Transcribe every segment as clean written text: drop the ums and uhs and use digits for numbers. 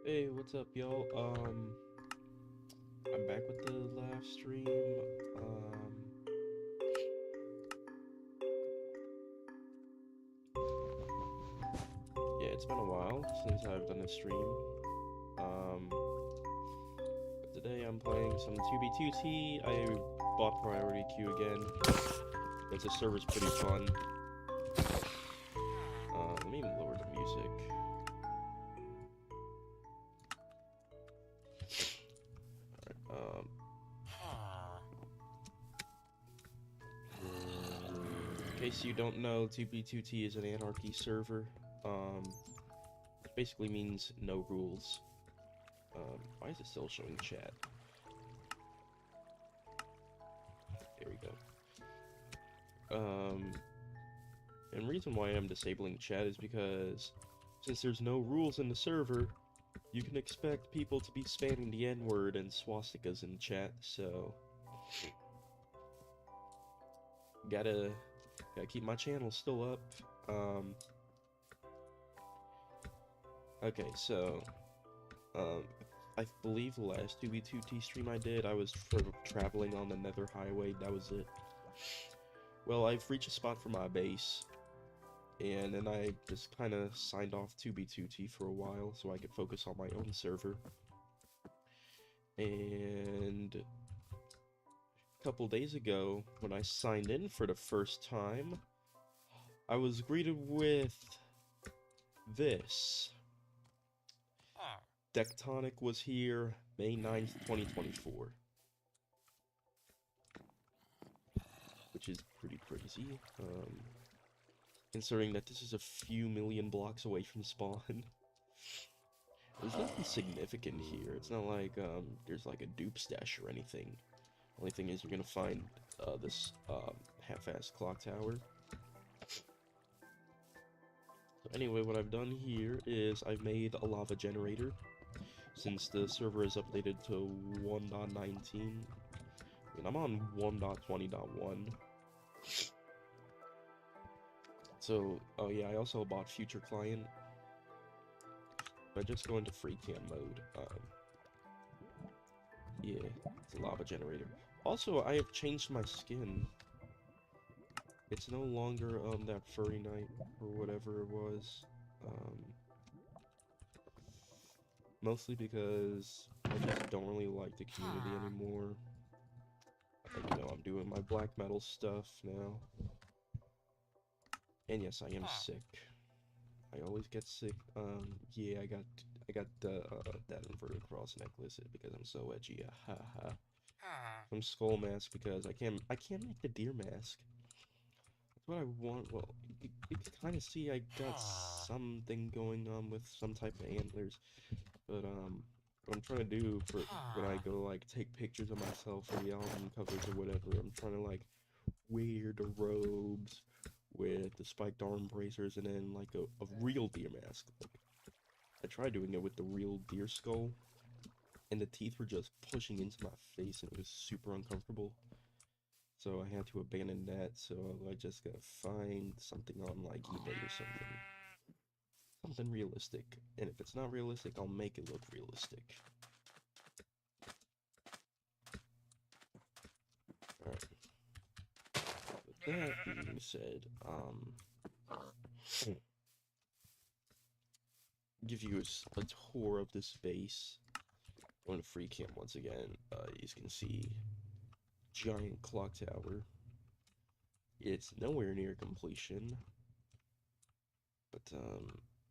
Hey, what's up, y'all? I'm back with the live stream. Um, yeah, it's been a while since I've done a stream. But today I'm playing some 2B2T. I bought Priority Queue again because the server's pretty fun. Let me lower the music. Alright, in case you don't know, 2B2T is an anarchy server. Which basically means no rules. Why is it still showing chat? There we go. And reason why I'm disabling chat is because since there's no rules in the server, you can expect people to be spamming the N-word and swastikas in chat, so gotta keep my channel still up. Okay, so I believe the last 2v2t stream I did, I was traveling on the Nether Highway. That was it. Well, I've reached a spot for my base, and then I just kind of signed off 2b2t for a while so I could focus on my own server. And a couple days ago, when I signed in for the first time, I was greeted with this. Tectonic was here May 9th, 2024. Which is pretty crazy, considering that this is a few million blocks away from spawn. There's nothing significant here. It's not like there's like a dupe stash or anything. Only thing is you're gonna find this half-assed clock tower. So anyway, what I've done here is I've made a lava generator. Since the server is updated to 1.19, I mean, I'm on 1.20.1. So, oh yeah, I also bought Future Client. But just go into free cam mode. Yeah, it's a lava generator. Also, I have changed my skin. It's no longer that furry knight or whatever it was. Mostly because I just don't really like the community anymore. You know, I'm doing my black metal stuff now. And yes, I am sick. I always get sick. Yeah, I got the that inverted cross necklace because I'm so edgy. Haha. Some skull mask because I can't make the deer mask. That's what I want. Well, you can kind of see I got something going on with some type of antlers, but what I'm trying to do for when I go like take pictures of myself for the album covers or whatever, I'm trying to like wear the robes with the spiked arm bracers and then like a real deer mask. Like, I tried doing it with the real deer skull, and the teeth were just pushing into my face, and it was super uncomfortable. So I had to abandon that. So I just gotta find something on like eBay or something, something realistic. And if it's not realistic, I'll make it look realistic. All right. With that being said, give you a tour of this base. Going to free camp once again. You can see giant clock tower. It's nowhere near completion, but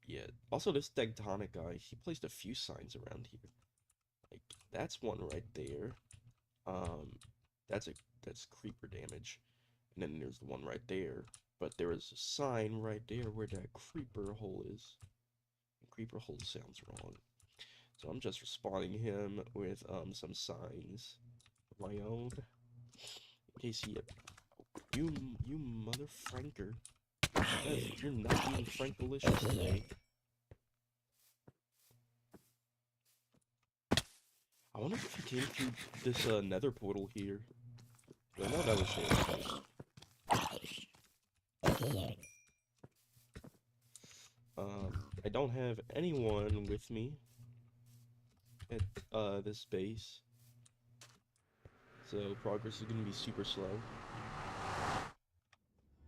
yeah. Also, this Tectonic guy, he placed a few signs around here. Like that's one right there. Um, that's creeper damage, and then there's the one right there. But there is a sign right there where that creeper hole is. Creeper hole sounds wrong. So I'm just responding him with some signs of my own. In case you mother franker. You're not being frankalicious today. I wonder if he came through this nether portal here. I know that was there. I don't have anyone with me. at this base, so progress is gonna be super slow.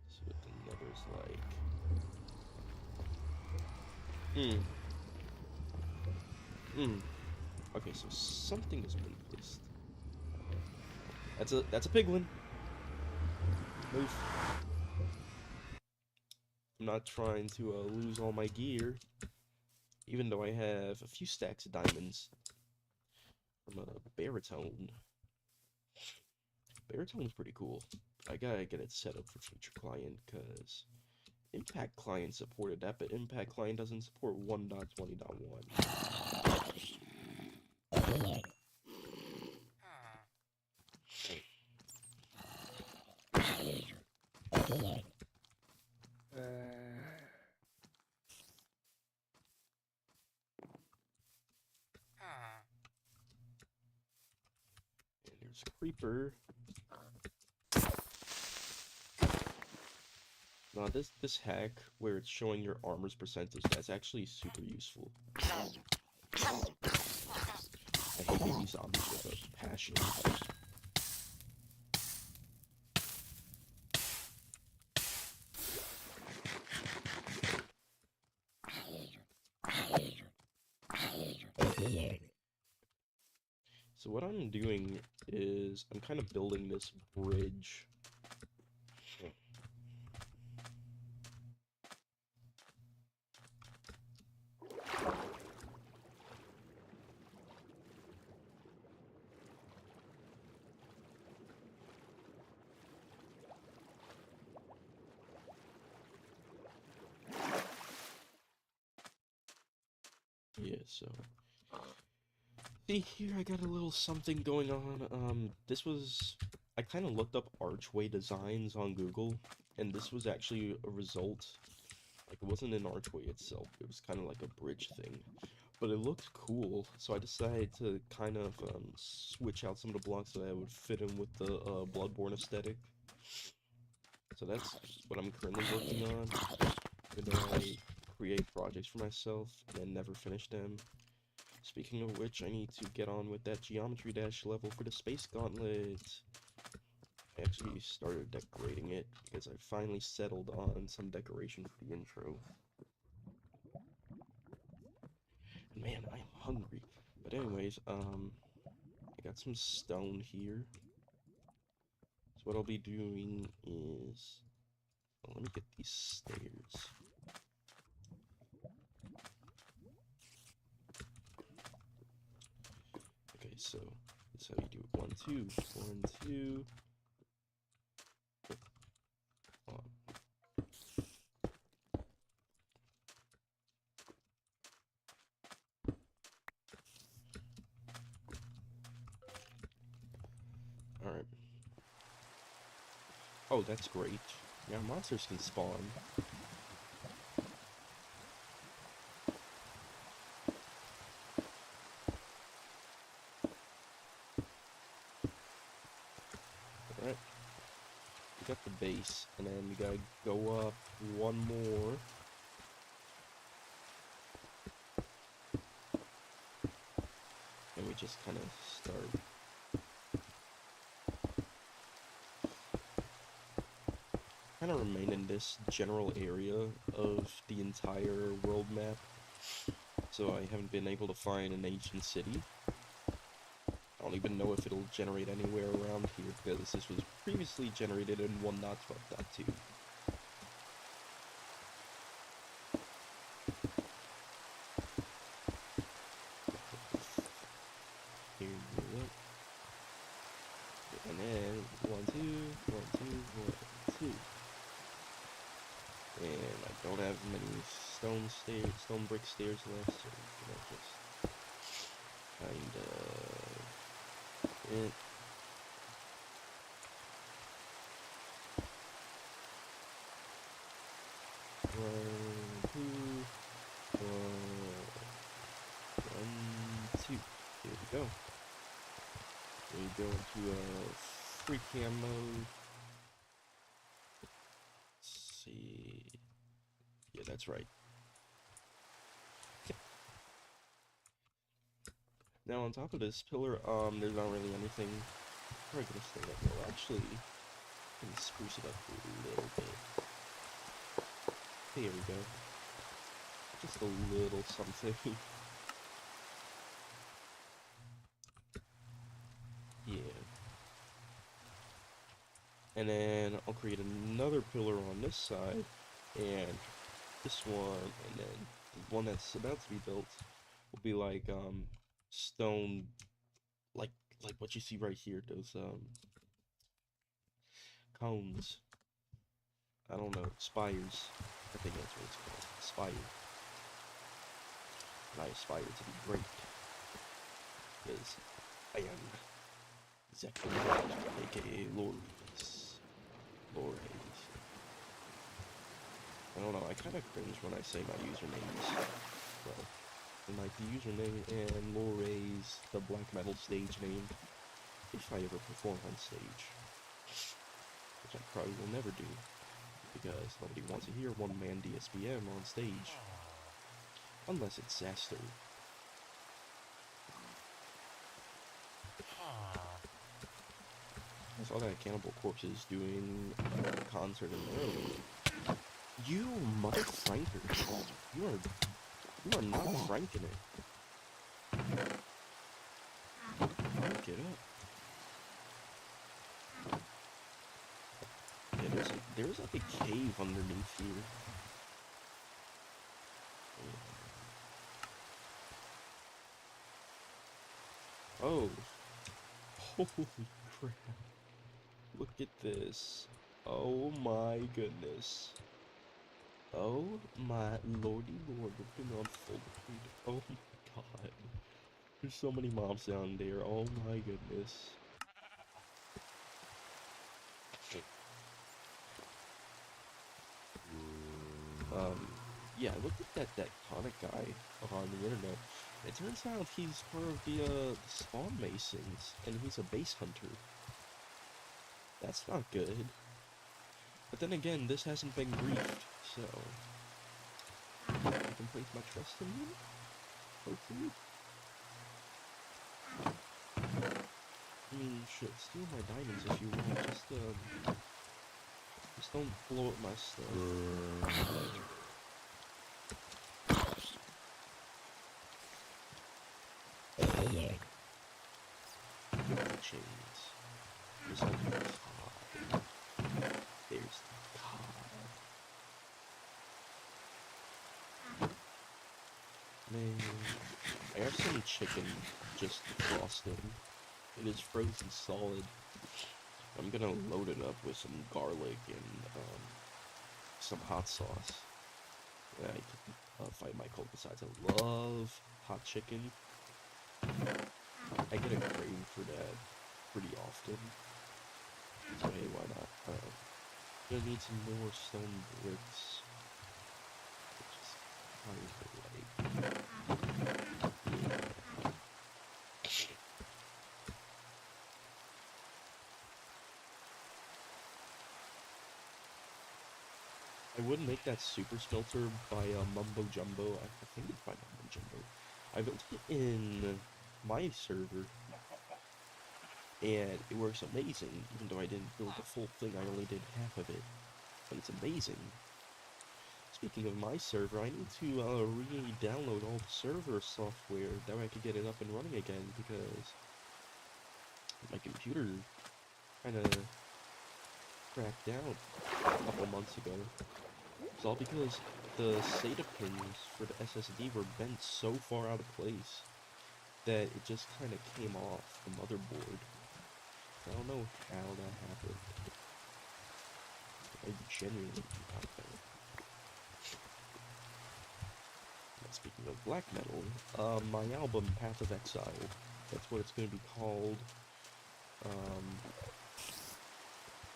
See what the nether's like. Okay, so something has been placed. That's a piglin. Move. I'm not trying to lose all my gear, even though I have a few stacks of diamonds from a baritone. Baritone's pretty cool. I gotta get it set up for future client, because Impact Client supported that, but Impact Client doesn't support 1.20.1. And there's Creeper. Now this hack where it's showing your armor's percentage, that's actually super useful. I hate these zombies with a passion. So what I'm doing is I'm kind of building this bridge. Yeah, so see here, I got a little something going on. I kind of looked up archway designs on Google, and this was actually a result. Like, it wasn't an archway itself, it was kind of like a bridge thing. But it looked cool, so I decided to kind of switch out some of the blocks so that it would fit in with the Bloodborne aesthetic. So that's what I'm currently working on. Even though I create projects for myself and then never finish them. Speaking of which, I need to get on with that Geometry Dash level for the Space Gauntlet. I actually started decorating it because I finally settled on some decoration for the intro. And man, I'm hungry. But anyways, I got some stone here. So what I'll be doing is, well, let me get these stairs. Okay, so that's how you do it. 1, 2, 1, 2. Alright. Oh, that's great. Now monsters can spawn. Alright. We got the base, and then we gotta go up one more. And we just kind of start. Kind of remain in this general area of the entire world map. So I haven't been able to find an ancient city. I don't even know if it'll generate anywhere around here, because this was previously generated in 1.12.2. Here we go. And then 1, 2, 1, 2, 1, 2. And I don't have many stone brick stairs left, so I'm gonna just kind of it. One, two. Here we go. We go into free cam mode. Let's see. Yeah, that's right. Now on top of this pillar, there's not really anything. Probably gonna stay that low. Actually, can spruce it up a little bit. There we go. Just a little something. Yeah. And then I'll create another pillar on this side, and this one, and then the one that's about to be built will be like stone, like what you see right here, those cones. I don't know, spires. I think that's what it's called. Spire. And I aspire to be great. Because I am Zechariah, aka Lores. Lores. I don't know, I kinda cringe when I say my usernames. Well, and like the username and Lores, the black metal stage name, if I ever perform on stage. Which I probably will never do, because nobody wants to hear one-man DSPM on stage. Unless it's Zaster. I saw that Cannibal Corpse is doing a concert in Maryland. You mother frankers. You are not franking it. Frank it up. Yeah, there's like a cave underneath here. Oh. Holy crap. Look at this. Oh my goodness. Oh my lordy lord, looking on full speed. Oh my god. There's so many mobs down there. Oh my goodness. Yeah, I looked at that tectonic guy on the internet. It turns out he's part of the spawn masons, and he's a base hunter. That's not good. But then again, this hasn't been griefed, so I can place my trust in him, hopefully. I mean, shit, steal my diamonds if you want, just don't blow up my stuff. Chains. There's like a cod. There's the cod. Man, I have some chicken just frosted. It is frozen solid. I'm gonna load it up with some garlic and some hot sauce. Yeah, I can fight my cold. Besides, I love hot chicken. I get a crave for that pretty often. So hey, why not? Gonna need some more stone bricks. Which is kind of like... Yeah. I would make that super smelter by Mumbo Jumbo. I think it's by Mumbo Jumbo. I built it in my server, and it works amazing, even though I didn't build the full thing. I only did half of it, but it's amazing. Speaking of my server, I need to re-download all the server software, that way I could get it up and running again, because my computer kind of cracked down a couple months ago. It's all because the SATA pins for the SSD were bent so far out of place that it just kind of came off the motherboard. I don't know how that happened. I genuinely do not know. Speaking of black metal, my album Path of Exile, that's what it's going to be called.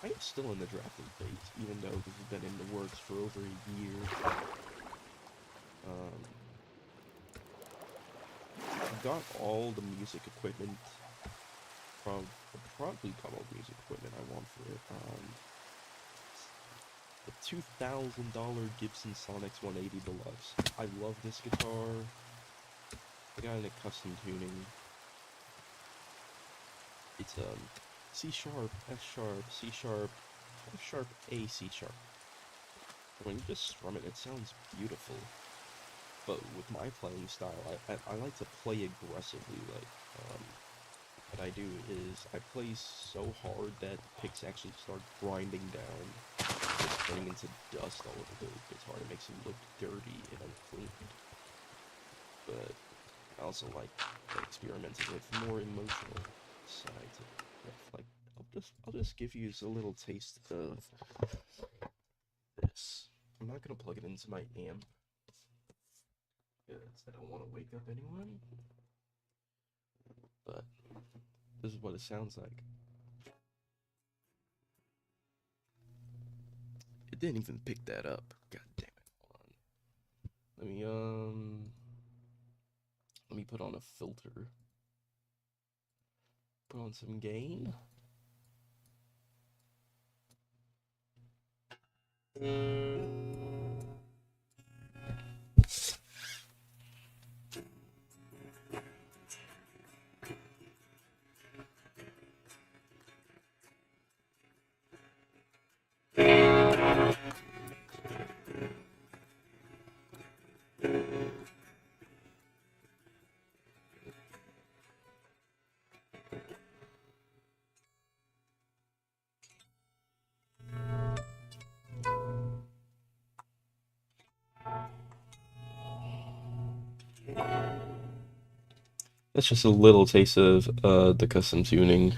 I'm still in the drafting phase, even though this has been in the works for over a year. I've got all the music equipment probably got all the music equipment I want for it. The $2,000 Gibson Sonics 180 Deluxe. I love this guitar. I got it in a custom tuning. It's C sharp, F sharp, C sharp, F sharp, A, C sharp. When you just strum it, it sounds beautiful. But with my playing style, I like to play aggressively. Like, what I do is I play so hard that picks actually start grinding down, just turning into dust all over the guitar. It makes it look dirty and unclean. But I also like experimenting with more emotional sides of riff. Like, I'll just give you a little taste of this. I'm not gonna plug it into my amp because I don't want to wake up anyone. But this is what it sounds like. It didn't even pick that up. God damn it. Hold on. Let me put on a filter. Put on some gain. That's just a little taste of the custom tuning.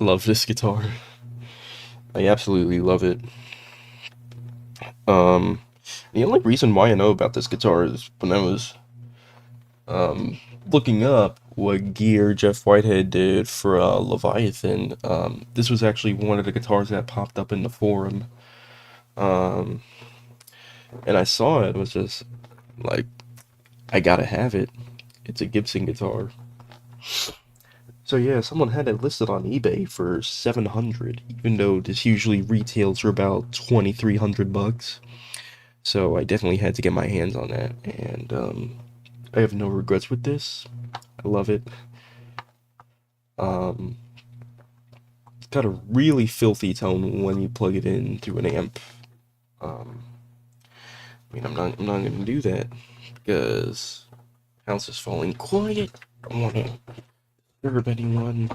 Love this guitar. I absolutely love it. The only reason why I know about this guitar is when I was looking up what gear Jeff Whitehead did for Leviathan. This was actually one of the guitars that popped up in the forum. And I saw it, it was just like, I gotta have it. It's a Gibson guitar. So yeah, someone had it listed on eBay for $700, even though this usually retails for about $2,300. So I definitely had to get my hands on that, and I have no regrets with this. I love it. It's got a really filthy tone when you plug it in through an amp. I mean, I'm not gonna do that because house is falling quiet. I don't want to disturb anyone.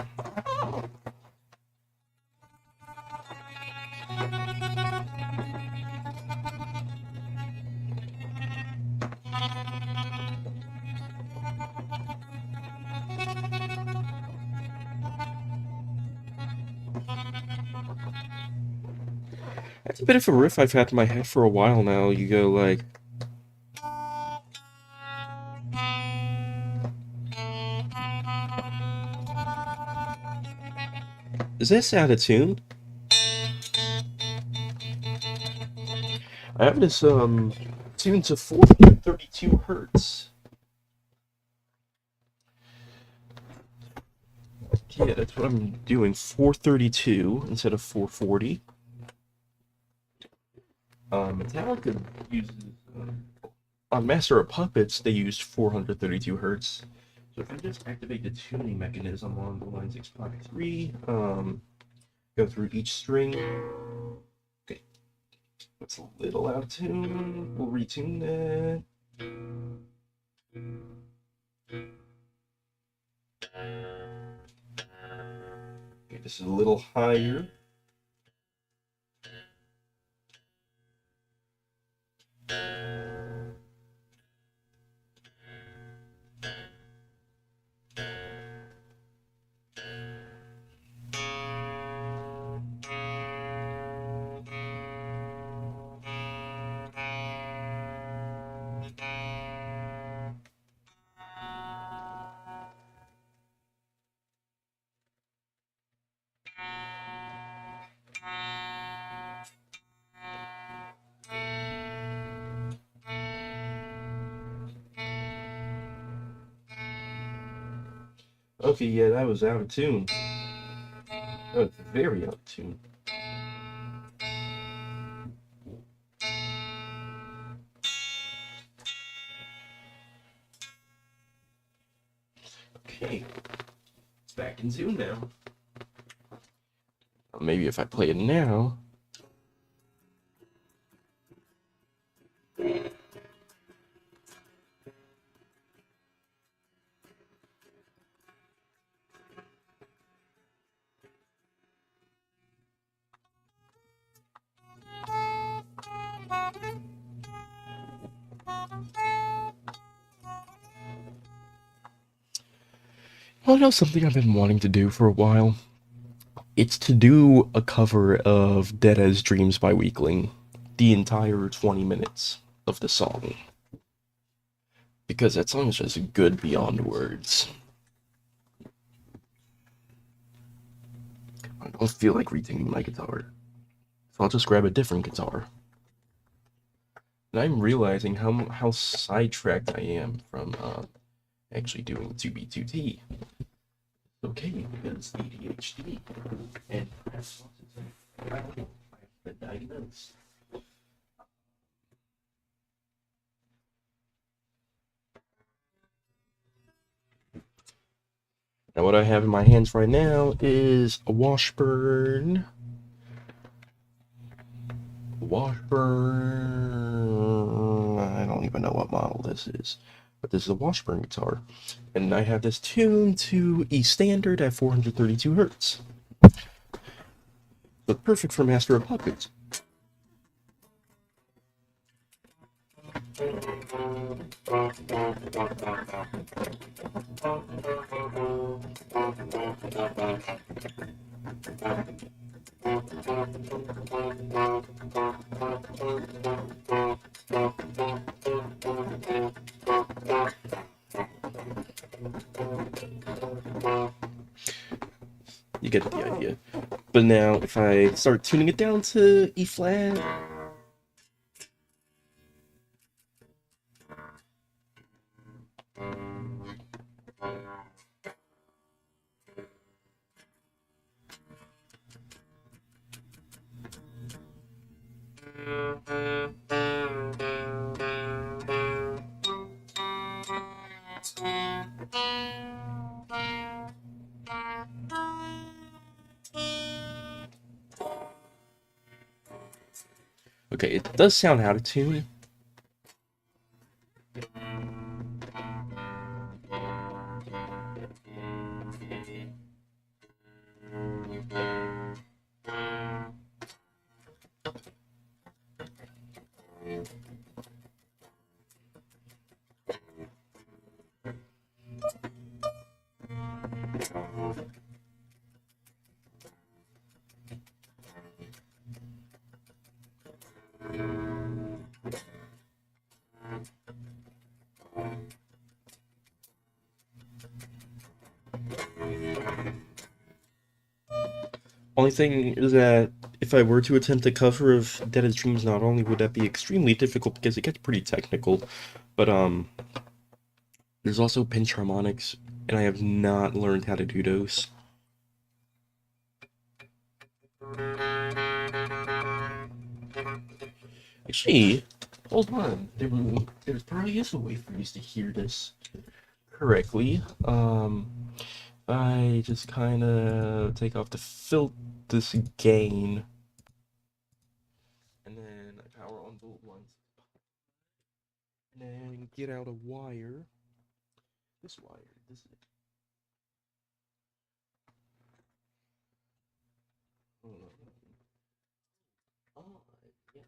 That's a bit of a riff I've had in my head for a while now. You go like. Is this out of tune? I have this tuned to 432 hertz. Yeah, that's what I'm doing. 432 instead of 440. Metallica uses on Master of Puppets they used 432 hertz. So if I just activate the tuning mechanism on the line 653, go through each string. Okay, that's a little out of tune. We'll retune that. Okay, this is a little higher. Okay, yeah, that was out of tune. That was very out of tune. Okay, it's back in tune now. Maybe if I play it now. Well, I know something I've been wanting to do for a while. It's to do a cover of Dead as Dreams by Weakling, the entire 20 minutes of the song. Because that song is just good beyond words. I don't feel like retuning my guitar, so I'll just grab a different guitar. And I'm realizing how sidetracked I am from actually doing 2B2T. Okay, because ADHD and I have been diagnosed. Now what I have in my hands right now is a Washburn. I don't even know what model this is, but this is a Washburn guitar. And I have this tuned to E standard at 432 Hertz. So perfect for Master of Puppets. You get the idea. But now, if I start tuning it down to E flat, okay, it does sound out of tune. Only thing is that if I were to attempt a cover of Dead as Dreams, not only would that be extremely difficult because it gets pretty technical, but there's also pinch harmonics, and I have not learned how to do those. Actually, hold on. There probably is a way for you to hear this correctly. I just kind of take off this gain, and then I power on both ones, and then get out a wire. This wire, this is. Oh, yeah.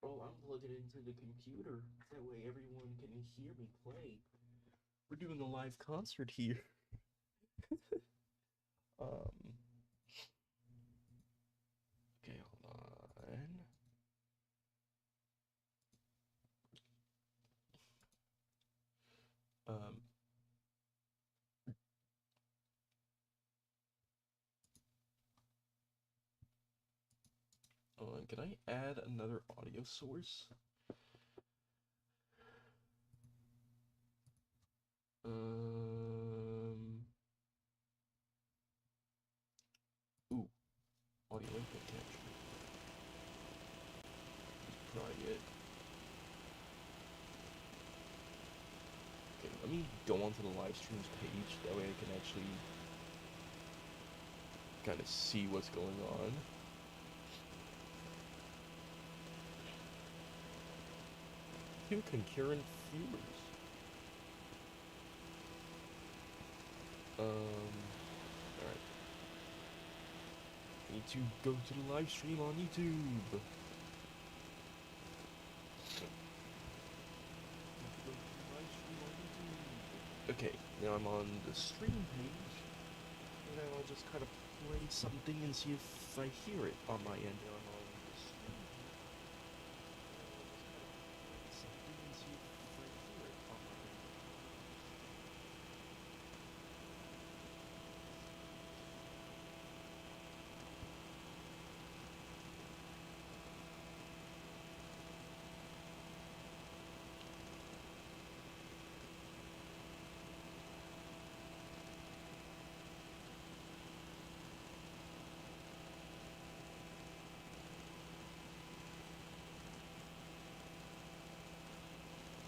Oh, I'm plugging it into the computer. That way everyone can hear me play. We're doing a live concert here. Um, okay, hold on. Um, hold on, can I add another audio source? Ooh, audio input capture. Probably it. Okay, let me go onto the live streams page. That way I can actually kind of see what's going on. Two concurrent viewers. Alright. Need to go to the live stream on YouTube. Okay, now I'm on the stream page, and I'll just kind of play something and see if I hear it on my end. Now I'm on the stream page, and I'll just kind of play something and see if I hear it on my end.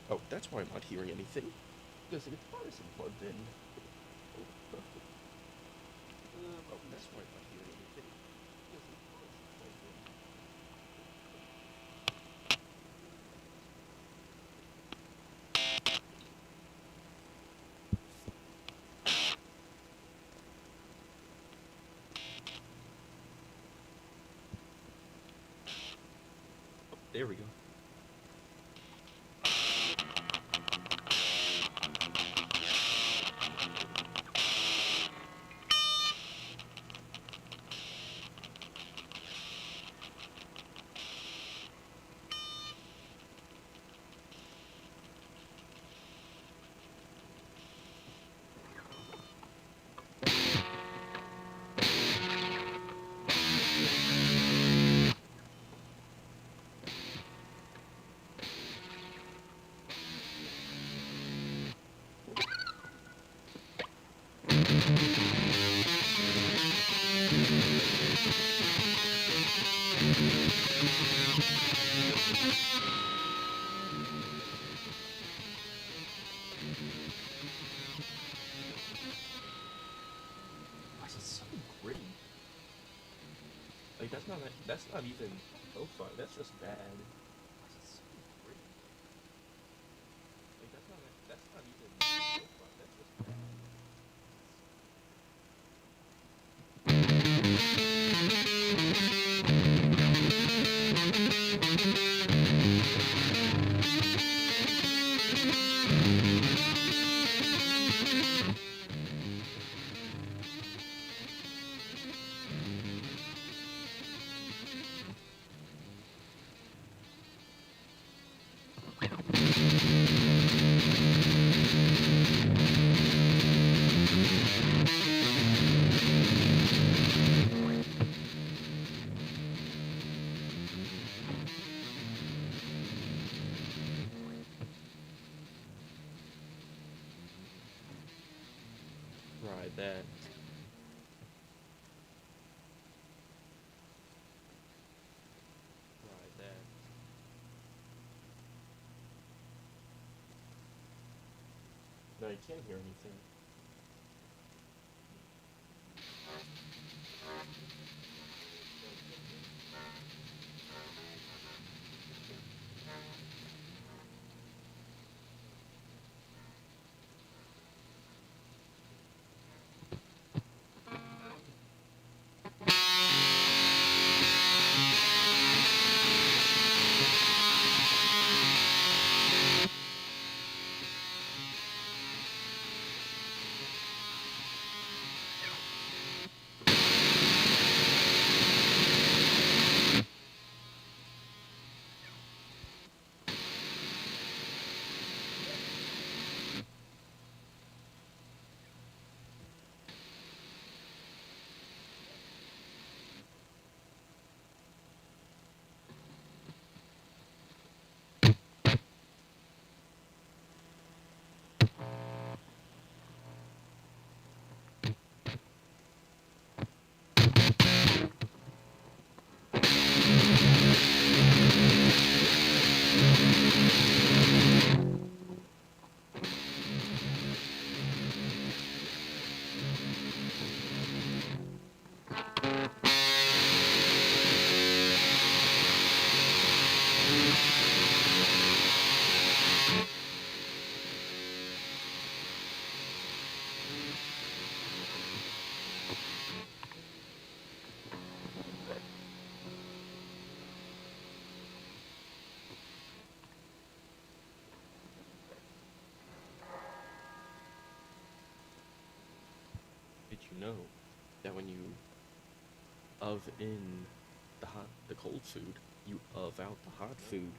Oh, that's why I'm not hearing anything. Because the guitar isn't plugged in. Oh, that's why I'm not hearing anything. Because the guitar isn't plugged in. Oh, there we go. Why is it so gritty? Like, that's not even lo-fi, that's just bad. Why is it so gritty? Like, that's not even lo-fi, that's just bad. Right, that. Right, that. No, you can't hear anything. know that when you in the cold food, you out the hot food.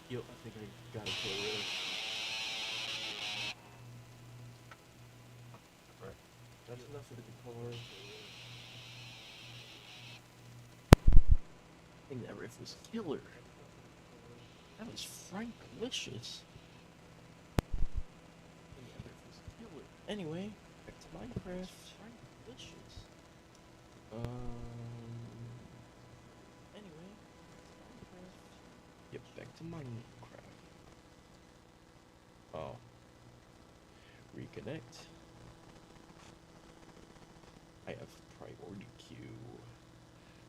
Yo, I think I got it for real. Alright, that's enough of the guitar. I think that riff was killer. That was Franklicious. That riff was killer. Anyway, back to Minecraft. Franklicious. Anyway, Minecraft. Yep, back to Minecraft. Oh. Reconnect. I have priority queue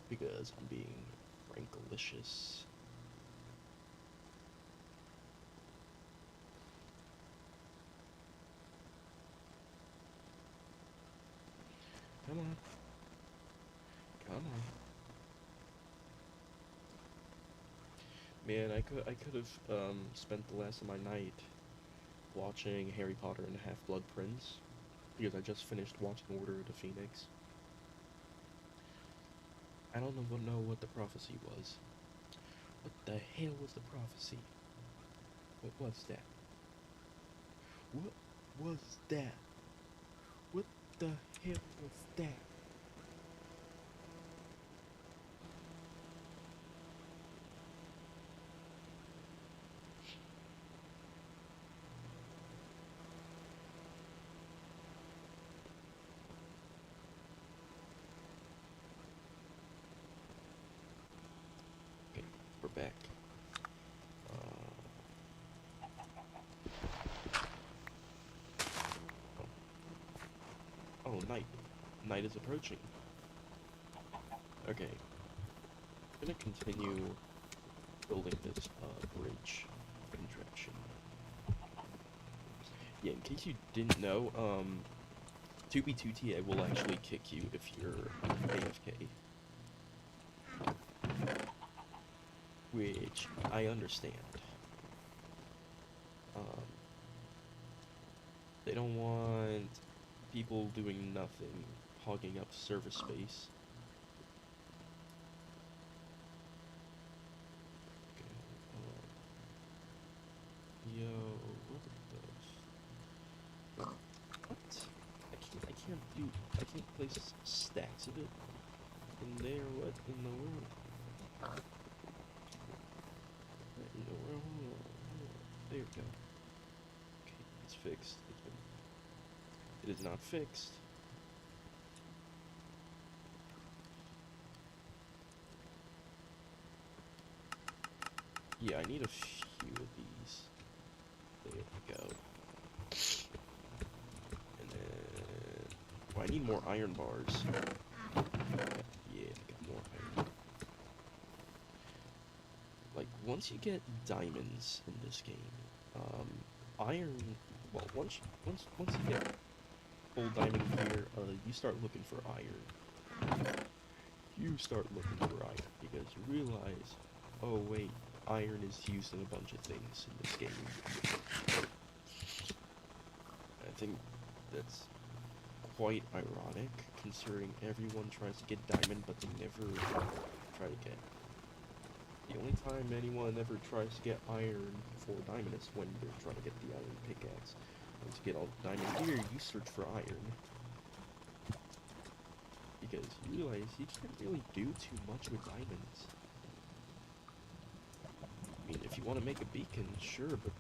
because I'm being Franklicious. Come on. Come on. Man, I could have spent the last of my night watching Harry Potter and the Half-Blood Prince because I just finished watching Order of the Phoenix. I don't know what the prophecy was, What the hell was the prophecy? What was that? What was that? What the hell was that? Okay, we're back. Oh, night. Night is approaching. Okay. I'm gonna continue building this bridge contraption. Yeah, in case you didn't know, Tb will actually kick you if you're AFK. Which I understand. They don't want people doing nothing, hogging up server space. Okay, yo, what the what? I can't place stacks of it in there. What in the world? What in the world? Hold on. There we go. Okay, it's fixed. It is not fixed. Yeah, I need a few of these. There we go. And then... Oh, I need more iron bars. Yeah, I got more iron. Like, once you get diamonds in this game, iron... Well, once you get full diamond gear, you start looking for iron. You start looking for iron, because you realize, oh wait, iron is used in a bunch of things in this game. I think that's quite ironic, considering everyone tries to get diamond, but they never try to get. The only time anyone ever tries to get iron for diamond is when you're trying to get the iron pickaxe. Once you get all the diamond gear, you search for iron. Because you realize you can't really do too much with diamonds. I mean, if you want to make a beacon, sure, but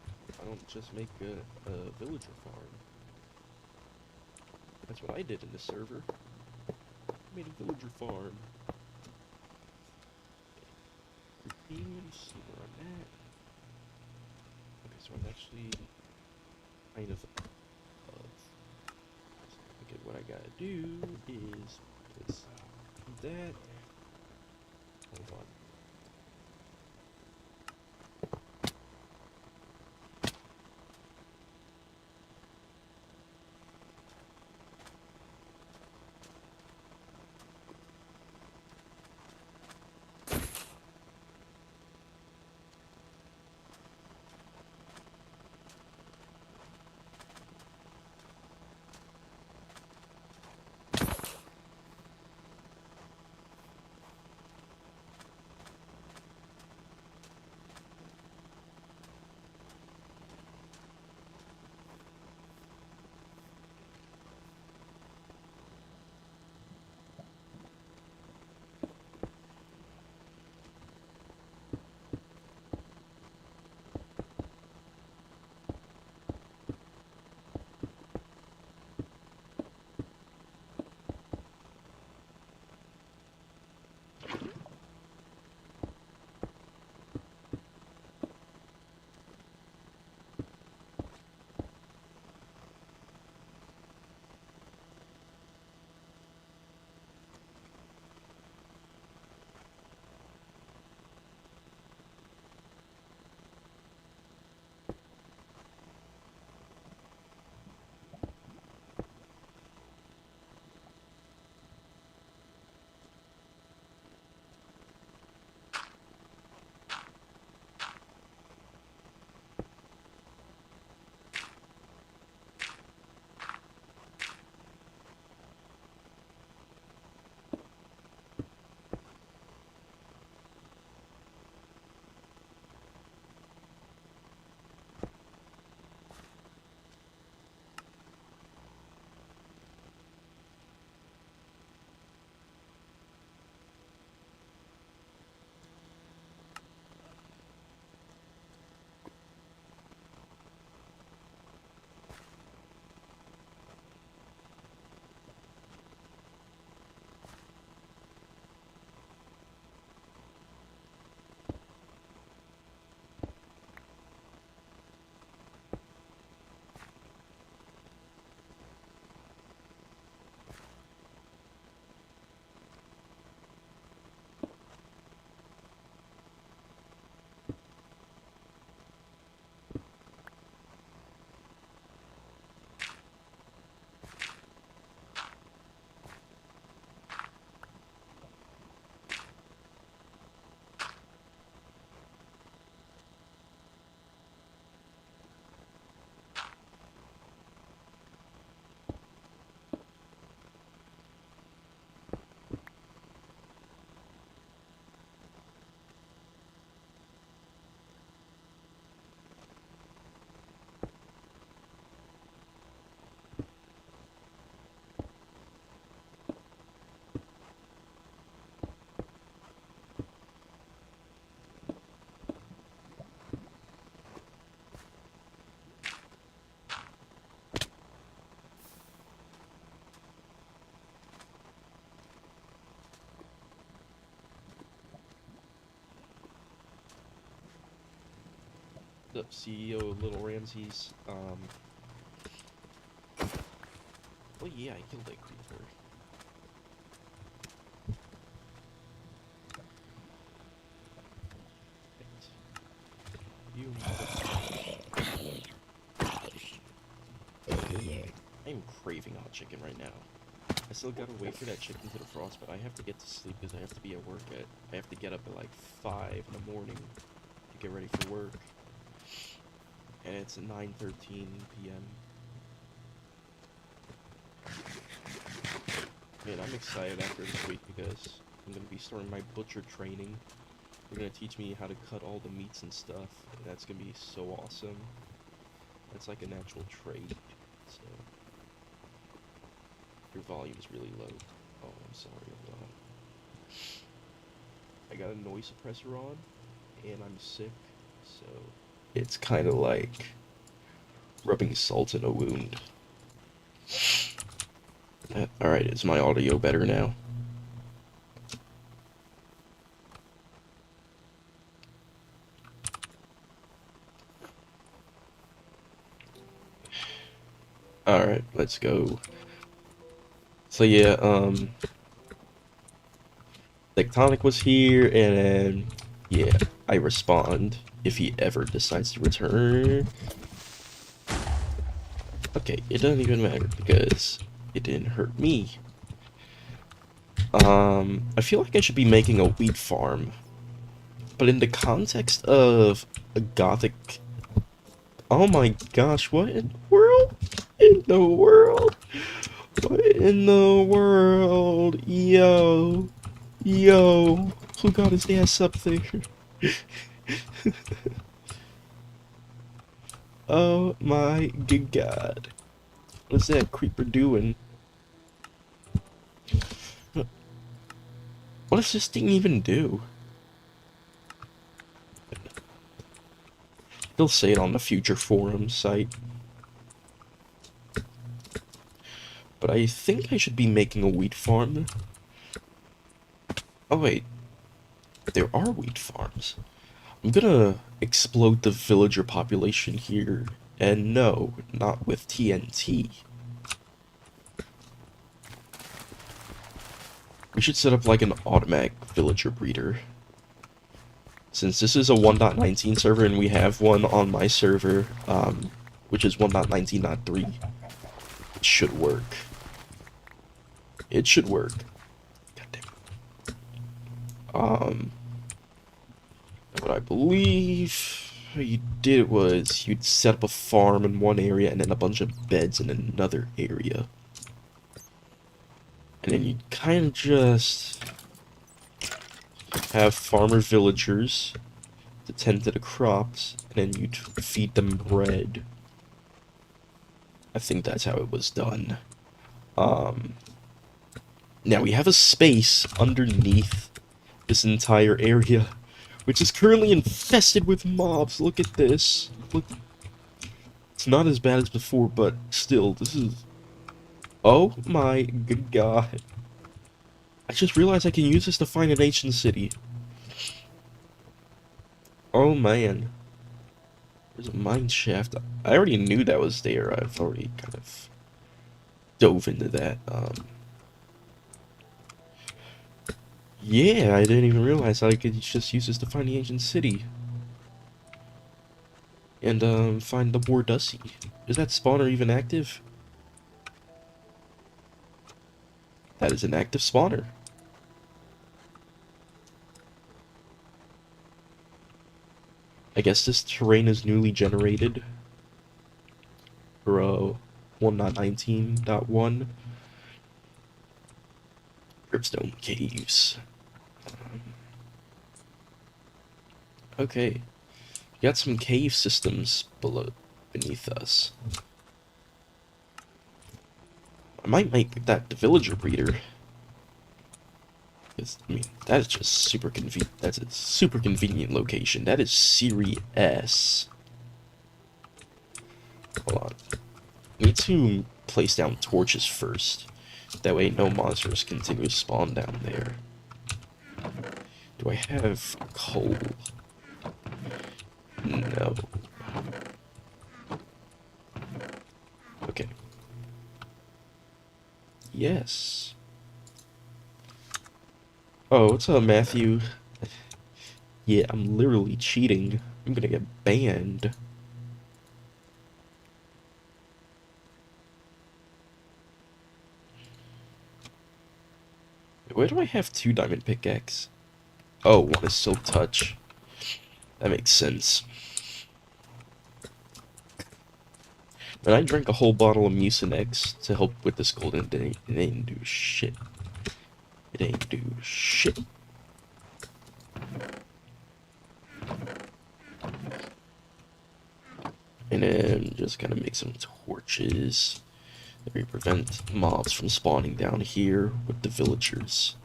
I don't just make a villager farm. That's what I did in the server. I made a villager farm. See where I'm at. Okay, so I'm actually kind of okay, what I gotta do is place that. Hold on. The CEO of Little Ramses. Oh yeah, I killed that creeper. You. I'm craving hot chicken right now. I still gotta wait for that chicken to defrost, but I have to get to sleep because I have to be at work I have to get up at like 5 in the morning to get ready for work. And it's 9:13 p.m. Man, I'm excited after this week because I'm gonna be starting my butcher training. They're gonna teach me how to cut all the meats and stuff. That's gonna be so awesome. That's like an actual trade, so... Your volume's really low. Oh, I'm sorry, hold on. I got a noise suppressor on, and I'm sick, so... It's kinda like... rubbing salt in a wound. Alright, is my audio better now? Alright, let's go. So yeah, Tectonic was here, and then, yeah, I respond if he ever decides to return. Okay, it doesn't even matter, because it didn't hurt me. I feel like I should be making a wheat farm, but in the context of a gothic... Oh my gosh, what in the world? In the world? What in the world? Yo. Yo. Who got his ass up there? Oh my good god. What's that creeper doing? What does this thing even do? They'll say it on the future forum site. But I think I should be making a wheat farm. Oh wait, there are wheat farms. I'm gonna explode the villager population here, and no, not with TNT. We should set up like an automatic villager breeder. Since this is a 1.19 server and we have one on my server, which is 1.19.3, it should work. It should work. God damn. What I believe you did was you'd set up a farm in one area and then a bunch of beds in another area. And then you'd kind of just have farmer villagers to tend to the crops, and then you'd feed them bread. I think that's how it was done. Now we have a space underneath this entire area, which is currently infested with mobs. Look at this. Look. It's not as bad as before, but still, this is... Oh my good god. I just realized I can use this to find an ancient city. Oh man. There's a mine shaft. I already knew that was there. I've already kind of dove into that. Yeah, I didn't even realize I could just use this to find the ancient city. And, find the Wardussy. Is that spawner even active? That is an active spawner. I guess this terrain is newly generated. For, 1.19.1. Ripstone caves. Okay. We got some cave systems beneath us. I might make that the villager breeder. I mean, that is just super convenient. That's a super convenient location. That is Series S. Hold on. I need to place down torches first. That way no monsters continue to spawn down there. Do I have coal? No. Yes. Oh, what's up, Matthew? Yeah, I'm literally cheating. I'm gonna get banned. Why do I have 2 diamond pickaxe? Oh, one is silk touch. That makes sense. And I drank a whole bottle of Mucinex to help with this golden day. It ain't do shit. It ain't do shit. And then just kind of make some torches. That we prevent mobs from spawning down here with the villagers.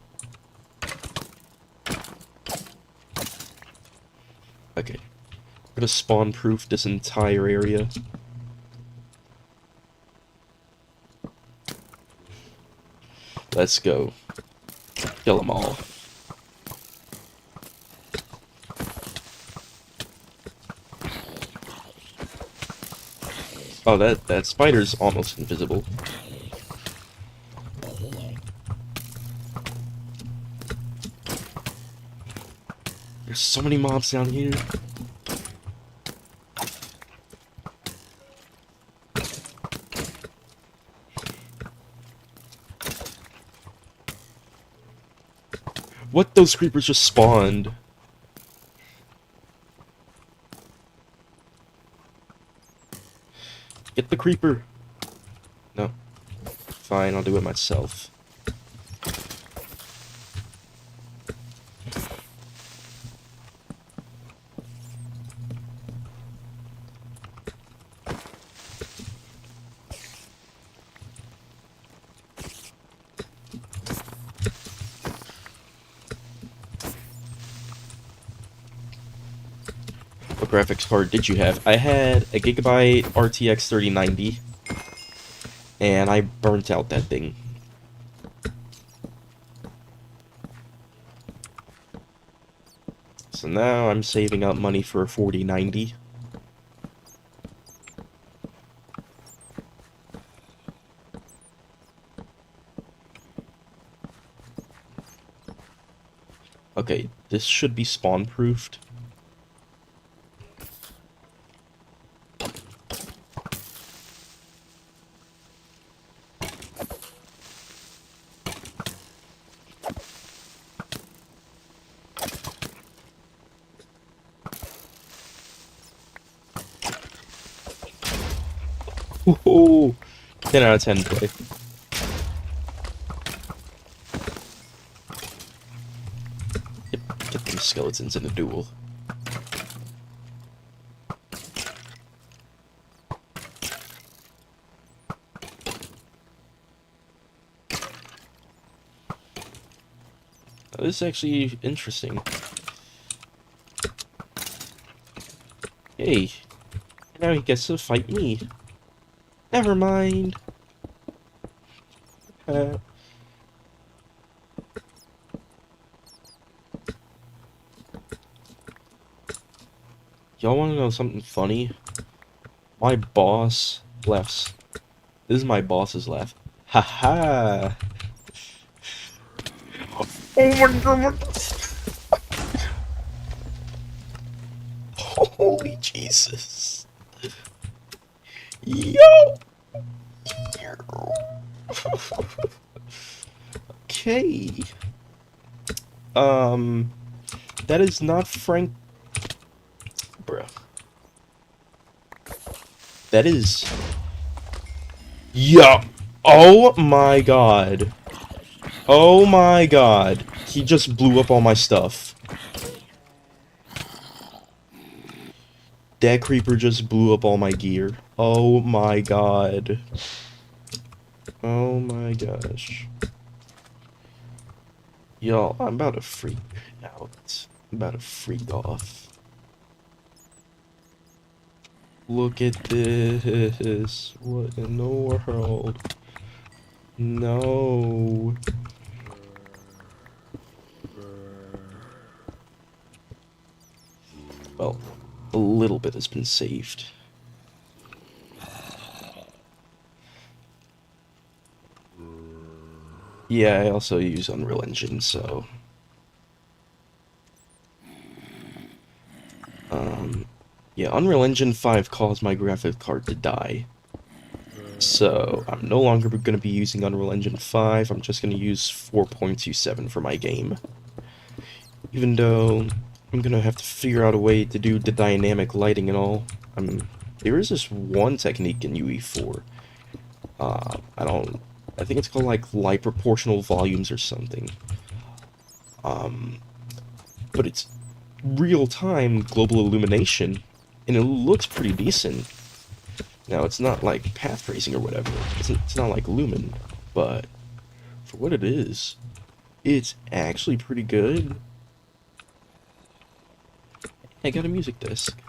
Okay. I'm gonna spawn proof this entire area. Let's go. Kill them all. Oh, that spider's almost invisible. There's so many mobs down here. What? Those creepers just spawned. Get the creeper. No. Fine, I'll do it myself. What graphics card did you have? I had a Gigabyte RTX 3090, and I burnt out that thing. So now I'm saving up money for a 4090. Okay, this should be spawn-proofed. Woohoo! 10 out of 10 play. Get them skeletons in a duel. This is actually interesting. Hey, now he gets to fight me. Never mind. Y'all want to know something funny? My boss laughs. This is my boss's laugh. Ha ha! Oh my god! Holy Jesus! Yo! Okay. That is not Frank. Bruh. That is. Yeah. Oh my god. Oh my god. He just blew up all my stuff. That creeper just blew up all my gear. Oh my god. Oh my gosh. Y'all, I'm about to freak out. I'm about to freak off. Look at this. What in the world? No. Well, a little bit has been saved. Yeah, I also use Unreal Engine, so yeah, Unreal Engine 5 caused my graphics card to die. So I'm no longer going to be using Unreal Engine 5, I'm just going to use 4.27 for my game. Even though I'm going to have to figure out a way to do the dynamic lighting and all. There is this one technique in UE4. I think it's called like light proportional volumes or something. But it's real-time global illumination, and it looks pretty decent. Now, it's not like path tracing or whatever. It's not like Lumen, but for what it is, it's actually pretty good. I got a music disc.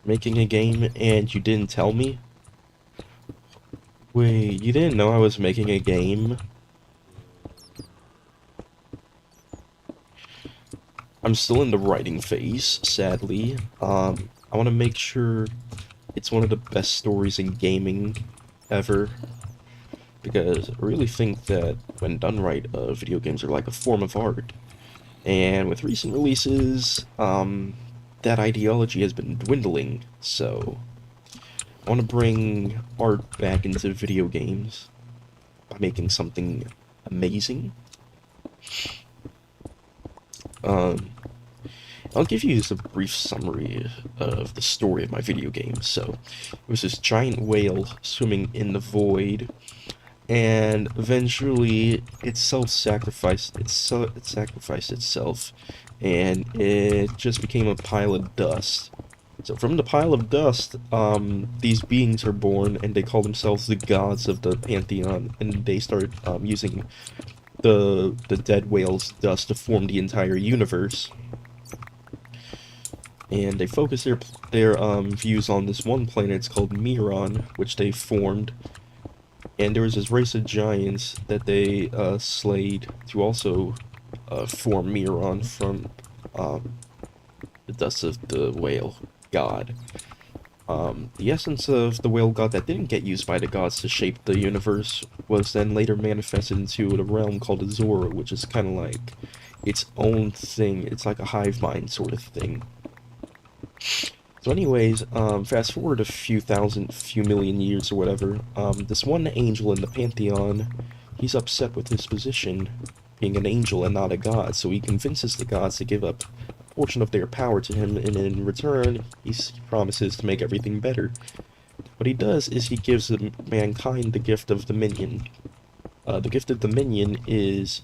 Making a game and you didn't tell me? Wait, you didn't know I was making a game? I'm still in the writing phase, sadly. I want to make sure it's one of the best stories in gaming ever. Because I really think that when done right, video games are like a form of art. And with recent releases, that ideology has been dwindling, so I want to bring art back into video games by making something amazing. I'll give you just a brief summary of the story of my video game. So, it was this giant whale swimming in the void, and eventually it self-sacrificed. It sacrificed itself, and it just became a pile of dust. So from the pile of dust, these beings are born, and they call themselves the gods of the pantheon, and they start using the dead whale's dust to form the entire universe. And they focus their views on this one planet. It's called Miron, which they formed. And there was this race of giants that they slayed to also form Miron from the dust of the whale god. The essence of the whale god that didn't get used by the gods to shape the universe was then later manifested into a realm called Azora, which is kind of like its own thing. It's like a hive mind sort of thing. So anyways, fast forward a few million years or whatever, this one angel in the pantheon, he's upset with his position, being an angel and not a god, so he convinces the gods to give up a portion of their power to him, and in return, he promises to make everything better. What he does is he gives mankind the gift of the minion. The gift of the minion is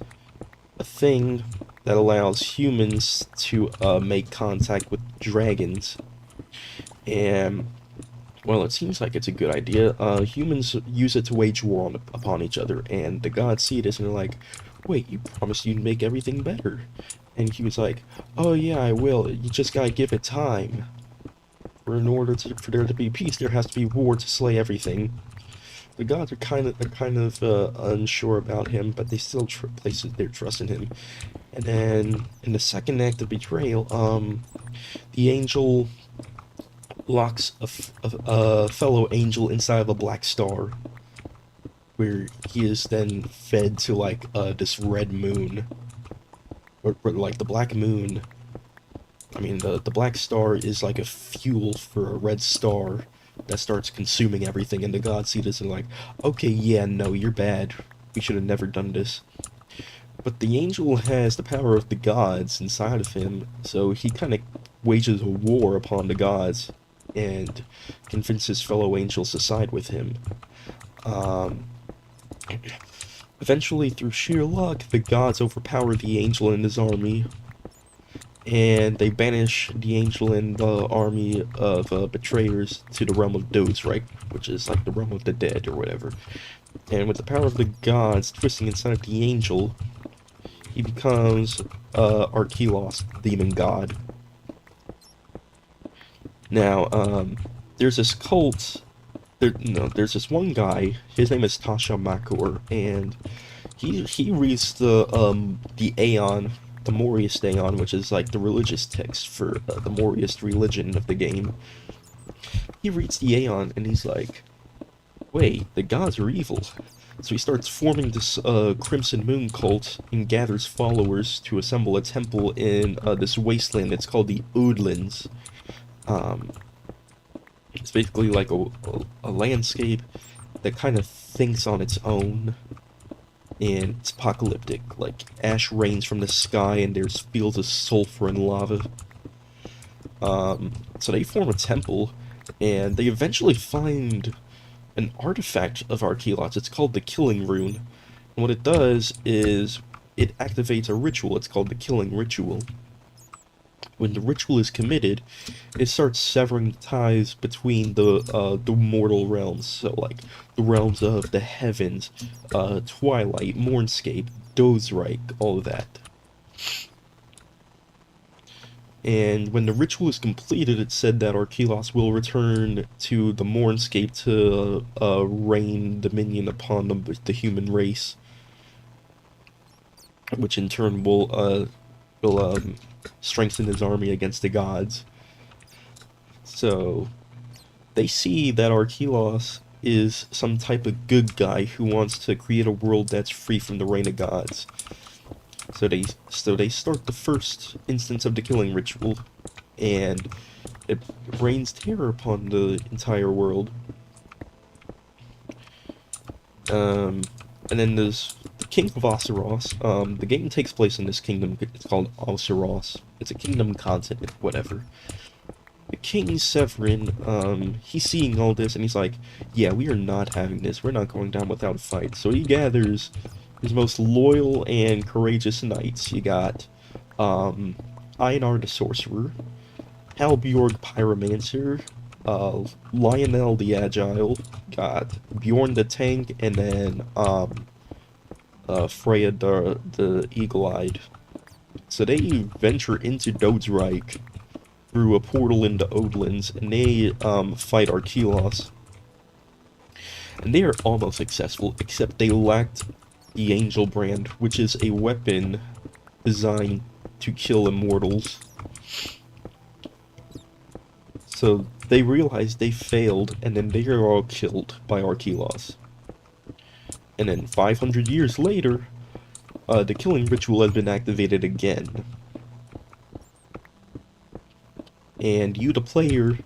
a thing that allows humans to make contact with dragons. And, well, it seems like it's a good idea. Humans use it to wage war upon each other, and the gods see this and they're like, wait, you promised you'd make everything better. And he was like, oh yeah, I will, you just gotta give it time. In order for there to be peace, there has to be war to slay everything. The gods are kind of unsure about him, but they still place their trust in him. And then, in the second act of betrayal, the angel locks a fellow angel inside of a black star, where he is then fed to like this red moon, or like the black moon. I mean, the black star is like a fuel for a red star that starts consuming everything, and the gods see this and like, okay, yeah, no, you're bad. We should have never done this. But the angel has the power of the gods inside of him, so he kind of wages a war upon the gods and convinces fellow angels to side with him. Eventually, through sheer luck, the gods overpower the angel and his army, and they banish the angel and the army of betrayers to the realm of Dodes, right? Which is like the realm of the dead or whatever. And with the power of the gods twisting inside of the angel, he becomes Archelos, the demon god. Now, there's this cult. There's this one guy. His name is Tasha Makor, and he reads the Aeon, the Morius Daon, which is like the religious text for the Morius religion of the game. He reads the Aeon and he's like, wait, the gods are evil. So he starts forming this Crimson Moon cult and gathers followers to assemble a temple in this wasteland. It's called the Oodlands. It's basically like a landscape that kind of thinks on its own, and it's apocalyptic. Like, ash rains from the sky and there's fields of sulfur and lava. So they form a temple, and they eventually find an artifact of Archelos. It's called the Killing Rune. And what it does is it activates a ritual. It's called the Killing Ritual. When the ritual is committed, it starts severing ties between the mortal realms. So, like, the realms of the heavens, Twilight, Mornscape, Dozreich, all of that. And when the ritual is completed, it's said that Archelos will return to the Mornscape to reign dominion upon the human race, which in turn will strengthen his army against the gods. So they see that Archelos is some type of good guy who wants to create a world that's free from the reign of gods. So they start the first instance of the killing ritual, and it rains terror upon the entire world. And then there's the King of Osiros. The game takes place in this kingdom. It's called Osiros. It's a kingdom continent, whatever. The King Severin, he's seeing all this, and he's like, yeah, we are not having this. We're not going down without a fight. So he gathers his most loyal and courageous knights. You got Einar the Sorcerer, Halbjorg Pyromancer, Lionel the Agile, got Bjorn the Tank, and then Freya the Eagle-Eyed. So they venture into Dozreich through a portal into Oodlands, and they fight Archelos. And they are almost successful, except they lacked the Angel Brand, which is a weapon designed to kill immortals. So they realize they failed, and then they are all killed by Archelos. And then 500 years later, the killing ritual has been activated again. And you, the player,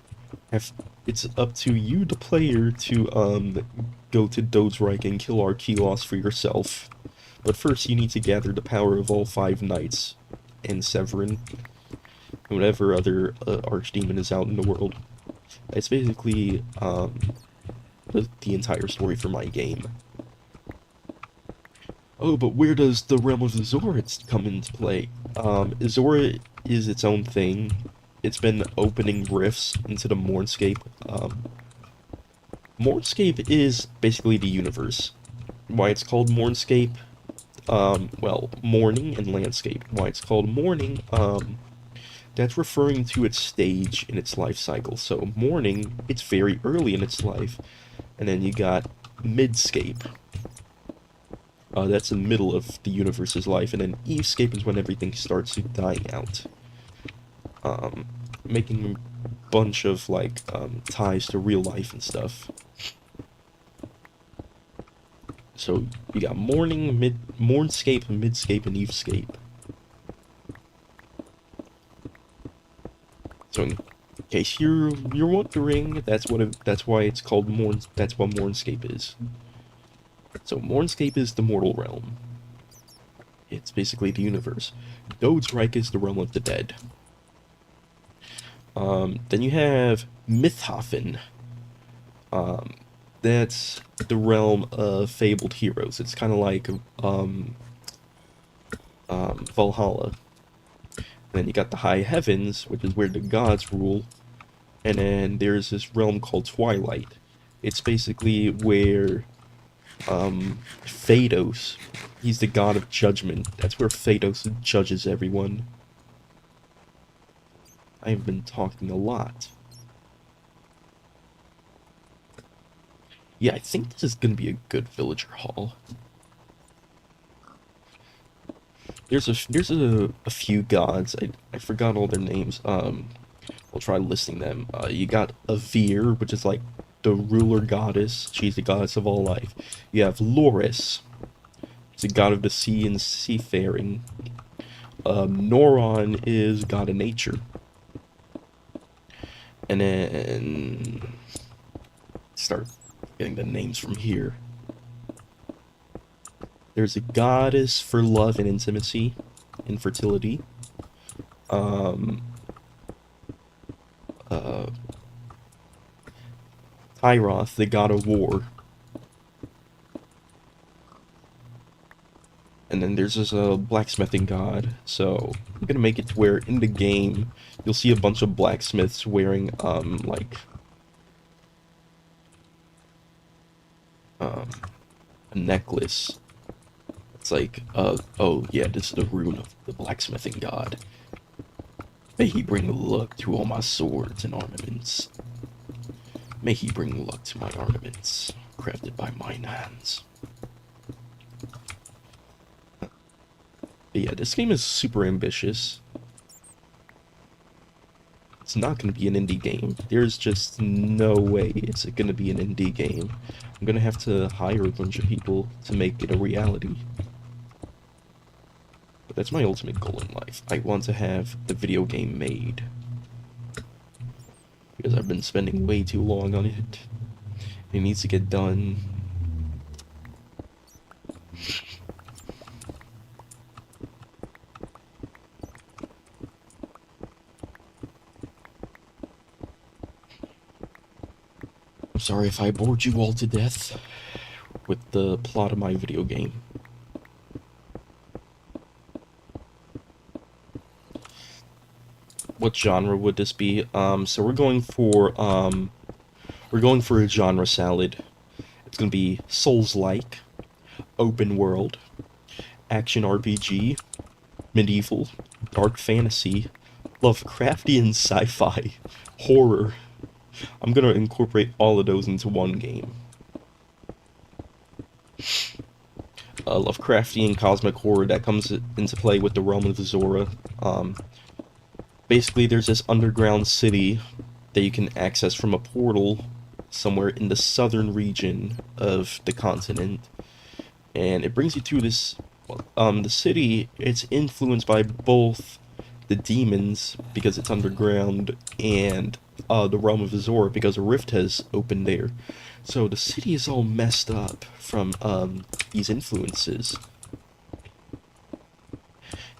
it's up to you, the player, to go to Dozreich and kill Archelos for yourself. But first, you need to gather the power of all 5 knights and Severin, and whatever other archdemon is out in the world. It's basically the entire story for my game. Oh, but where does the realm of Azora come into play? Azora is its own thing. It's been opening rifts into the Mornscape. Mornscape is basically the universe. Why it's called Mornscape? Well, morning and landscape. Why it's called morning, that's referring to its stage in its life cycle. So morning, it's very early in its life. And then you got midscape. That's the middle of the universe's life. And then evescape is when everything starts dying out. Making a bunch of, like, ties to real life and stuff. So, you got morning, mornscape, midscape, and evescape. So, in case you're wondering, that's why it's called that's what Mornscape is. So, Mornscape is the mortal realm. It's basically the universe. Dozreich is the realm of the dead. Then you have Mythhafen. That's the realm of fabled heroes. It's kind of like Valhalla. And then you got the High Heavens, which is where the gods rule. And then there's this realm called Twilight. It's basically where Phaedos, he's the god of judgment. That's where Phaedos judges everyone. I've been talking a lot. Yeah, I think this is gonna be a good villager hall. There's a few gods. I forgot all their names. We'll try listing them. You got Avir, which is like the ruler goddess. She's the goddess of all life. You have Loris, it's the god of the sea and seafaring. Noron is god of nature. And then start getting the names from here. There's a goddess for love and intimacy and fertility. Tyroth, the god of war. And then there's this blacksmithing god. So I'm gonna make it to where in the game you'll see a bunch of blacksmiths wearing like a necklace. It's like oh yeah, this is the rune of the blacksmithing god. May he bring luck to all my swords and armaments. May he bring luck to my ornaments, crafted by mine hands. But yeah, this game is super ambitious. It's not going to be an indie game. There's just no way it's going to be an indie game. I'm going to have to hire a bunch of people to make it a reality. But that's my ultimate goal in life. I want to have the video game made. Because I've been spending way too long on it. It needs to get done. I'm sorry if I bored you all to death with the plot of my video game. What genre would this be? So we're going for a genre salad. It's gonna be Souls-like, open world, action RPG, medieval, dark fantasy, Lovecraftian sci-fi, horror. I'm gonna incorporate all of those into one game. Lovecraftian cosmic horror that comes into play with the realm of Zora. Basically, there's this underground city that you can access from a portal somewhere in the southern region of the continent, and it brings you to this. The city, it's influenced by both the demons because it's underground and the realm of Azor because a rift has opened there. So the city is all messed up from these influences.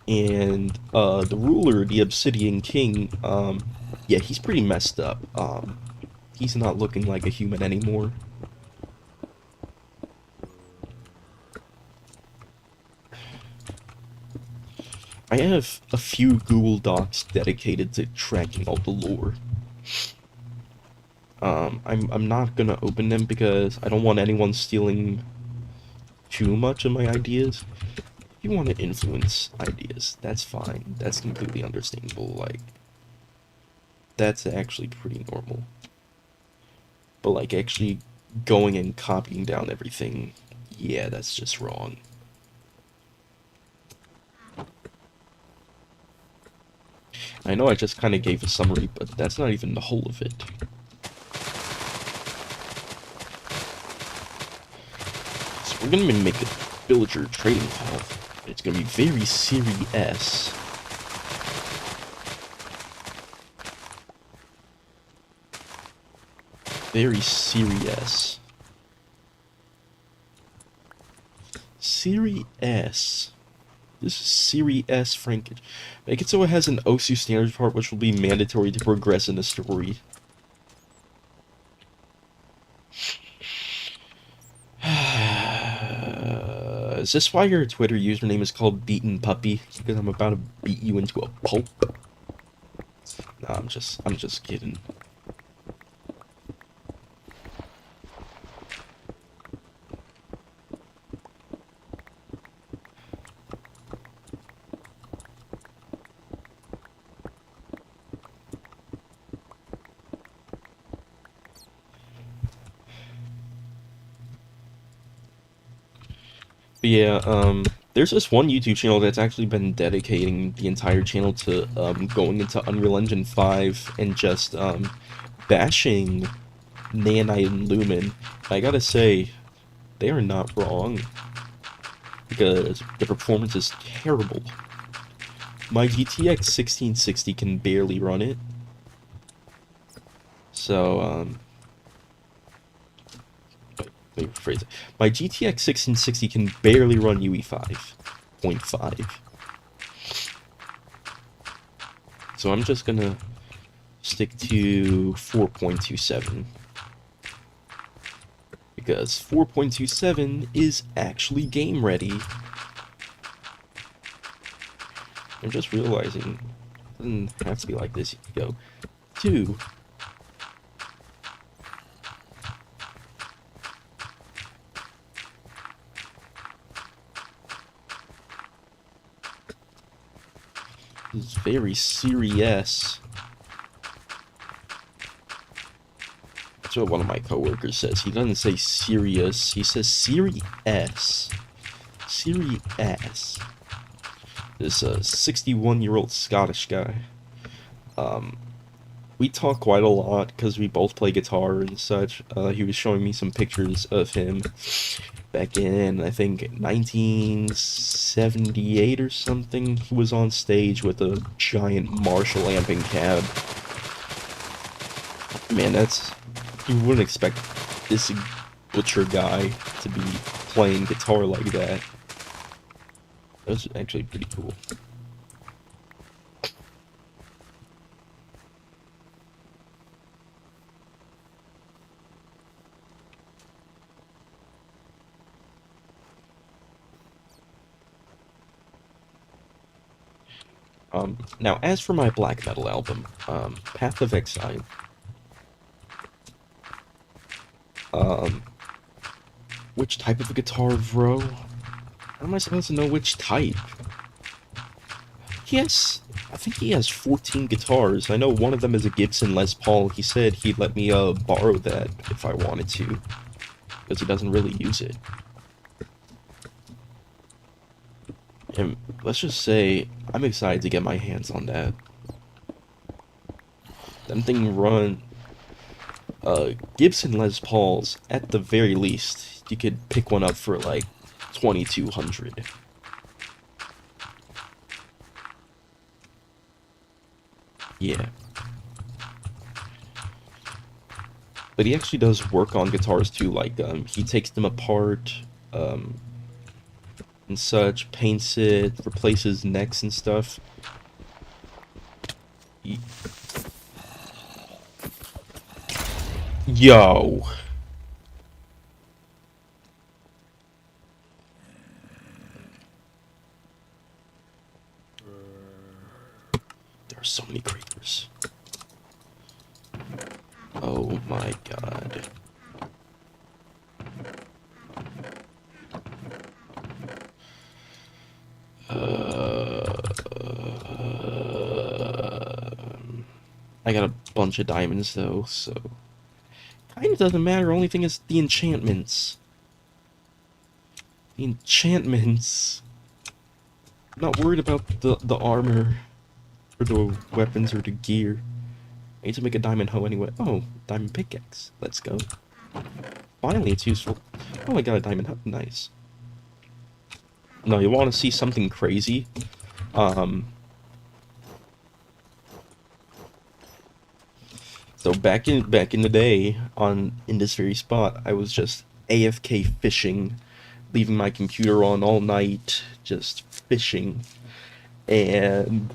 And the ruler, the Obsidian King, yeah, he's pretty messed up. He's not looking like a human anymore. I have a few Google Docs dedicated to tracking all the lore. I'm not gonna open them because I don't want anyone stealing too much of my ideas. If you want to influence ideas, that's fine. That's completely understandable. Like, that's actually pretty normal. But like actually going and copying down everything, yeah, that's just wrong. I know I just kind of gave a summary, but that's not even the whole of it. So we're gonna make a villager trading hall. It's gonna be very serious. Very serious. Serious. This is serious, Frank. Make it so it has an ASUS standards part, which will be mandatory to progress in the story. Is this why your Twitter username is called Beaten Puppy? Because I'm about to beat you into a pulp? Nah, I'm just kidding. But yeah, There's this one YouTube channel that's actually been dedicating the entire channel to going into Unreal Engine 5 and just bashing Nanite and Lumen. I gotta say, they are not wrong, because the performance is terrible. My GTX 1660 can barely run it. So, let me rephrase it. My GTX 1660 can barely run UE 5.5. So I'm just gonna stick to 4.27. Because 4.27 is actually game ready. I'm just realizing it doesn't have to be like this. You can go 2. It's very serious. That's what one of my coworkers says. He doesn't say serious, he says serious. Serious. This 61-year-old Scottish guy. We talk quite a lot because we both play guitar and such. He was showing me some pictures of him back in, I think, 1978 or something. He was on stage with a giant Marshall amping cab. Man, that's... You wouldn't expect this butcher guy to be playing guitar like that. That was actually pretty cool. Now, as for my black metal album, Path of Exile, which type of a guitar, bro? How am I supposed to know which type? Yes, I think he has 14 guitars. I know one of them is a Gibson Les Paul. He said he'd let me borrow that if I wanted to, because he doesn't really use it. And let's just say, I'm excited to get my hands on that. Them thing run Gibson Les Pauls, at the very least. You could pick one up for like 2,200. Yeah. But he actually does work on guitars too, like, he takes them apart, and such, paints it, replaces necks and stuff. Yo! There are so many creepers. Oh my god. I got a bunch of diamonds though, so kind of doesn't matter. Only thing is the enchantments. The enchantments. I'm not worried about the armor or the weapons or the gear. I need to make a diamond hoe anyway. Oh, diamond pickaxe. Let's go. Finally, it's useful. Oh, I got a diamond hoe. Nice. No, you want to see something crazy? So back in the day, in this very spot, I was just AFK fishing, leaving my computer on all night, just fishing, and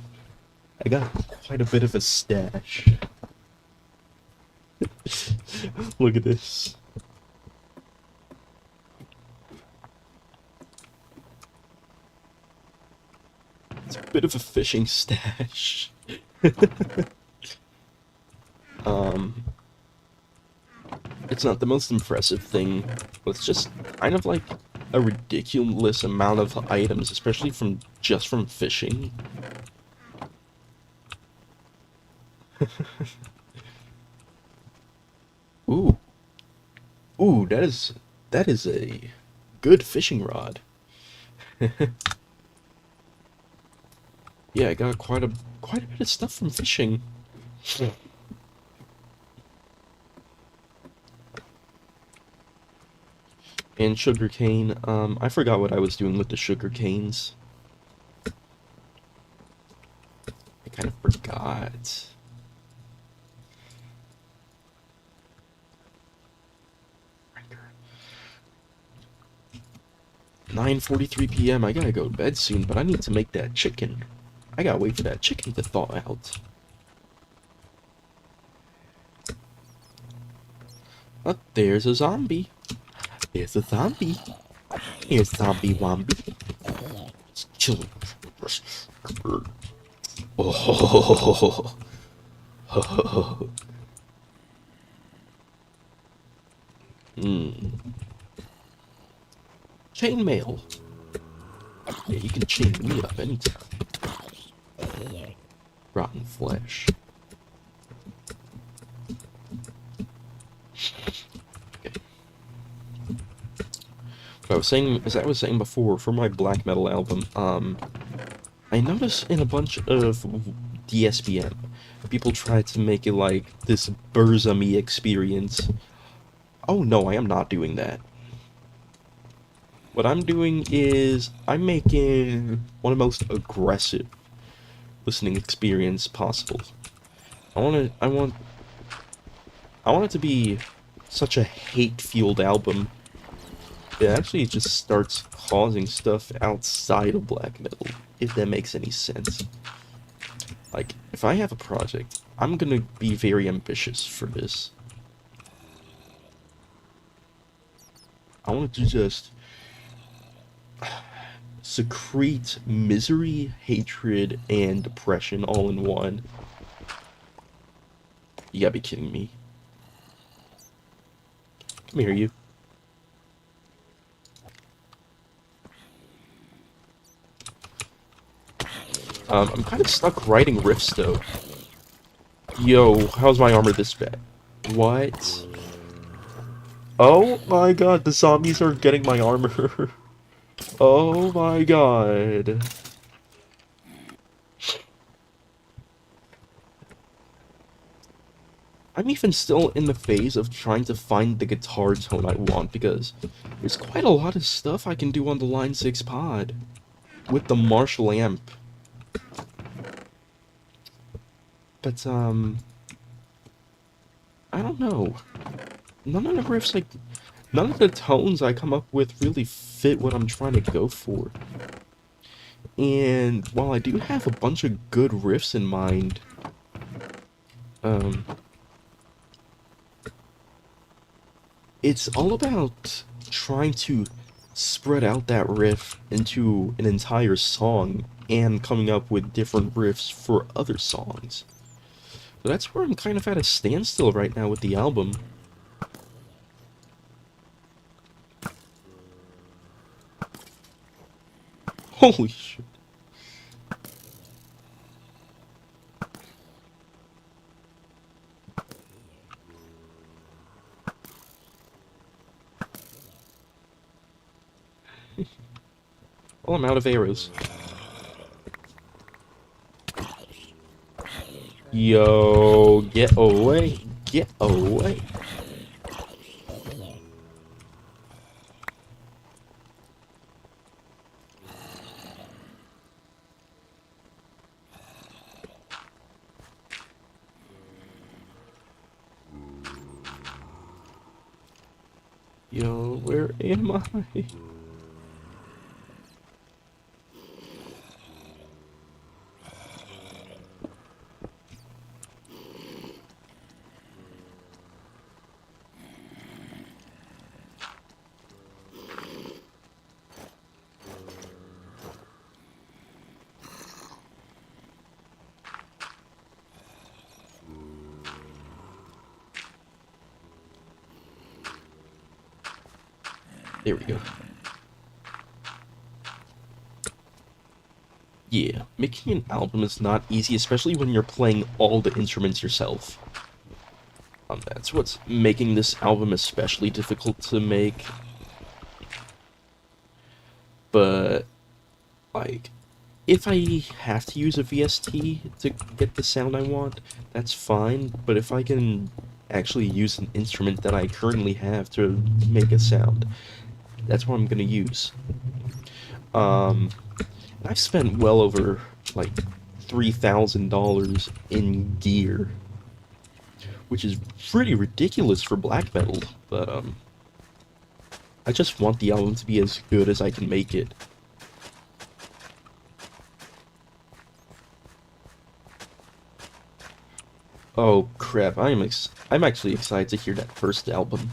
I got quite a bit of a stash. Look at this. It's a bit of a fishing stash. It's not the most impressive thing, but it's just kind of like a ridiculous amount of items, especially from fishing. Ooh. Ooh, that is a good fishing rod. Yeah, I got quite a bit of stuff from fishing. And sugarcane. I forgot what I was doing with the sugar canes. I kind of forgot. 9:43 p.m. I gotta go to bed soon, but I need to make that chicken. I gotta wait for that chicken to thaw out. Oh, there's a zombie. There's a zombie. Here's zombie wombi. Let's kill him. Oh. Chainmail. Yeah, you can chain me up anytime. Rotten flesh. Okay. What I was saying, as I was saying before, for my black metal album, I noticed in a bunch of DSBM, people try to make it like this Burzum-y experience. Oh no, I am not doing that. What I'm doing is, I'm making one of the most aggressive listening experience possible. I want it to be such a hate-fueled album. It actually just starts causing stuff outside of black metal, if that makes any sense. Like, if I have a project, I'm gonna be very ambitious for this. I want to just secrete misery, hatred, and depression all in one. You gotta be kidding me. Come here, you. I'm kind of stuck writing riffs, though. Yo, how's my armor this bad? What? Oh my god, the zombies are getting my armor. Oh my god. I'm even still in the phase of trying to find the guitar tone I want, because there's quite a lot of stuff I can do on the Line 6 pod with the Marshall amp. But, I don't know. None of the riffs, like, none of the tones I come up with really fit what I'm trying to go for. And while I do have a bunch of good riffs in mind, it's all about trying to spread out that riff into an entire song and coming up with different riffs for other songs. So that's where I'm kind of at a standstill right now with the album. Holy shit. Well, I'm out of arrows. Yo, get away. Get away. Yo, where am I? There we go. Yeah, making an album is not easy, especially when you're playing all the instruments yourself. That's what's making this album especially difficult to make. But Like, if I have to use a VST to get the sound I want, that's fine, but if I can actually use an instrument that I currently have to make a sound, that's what I'm gonna use. I've spent well over, like, $3,000 in gear, which is pretty ridiculous for black metal, but, I just want the album to be as good as I can make it. Oh crap, I'm actually excited to hear that first album.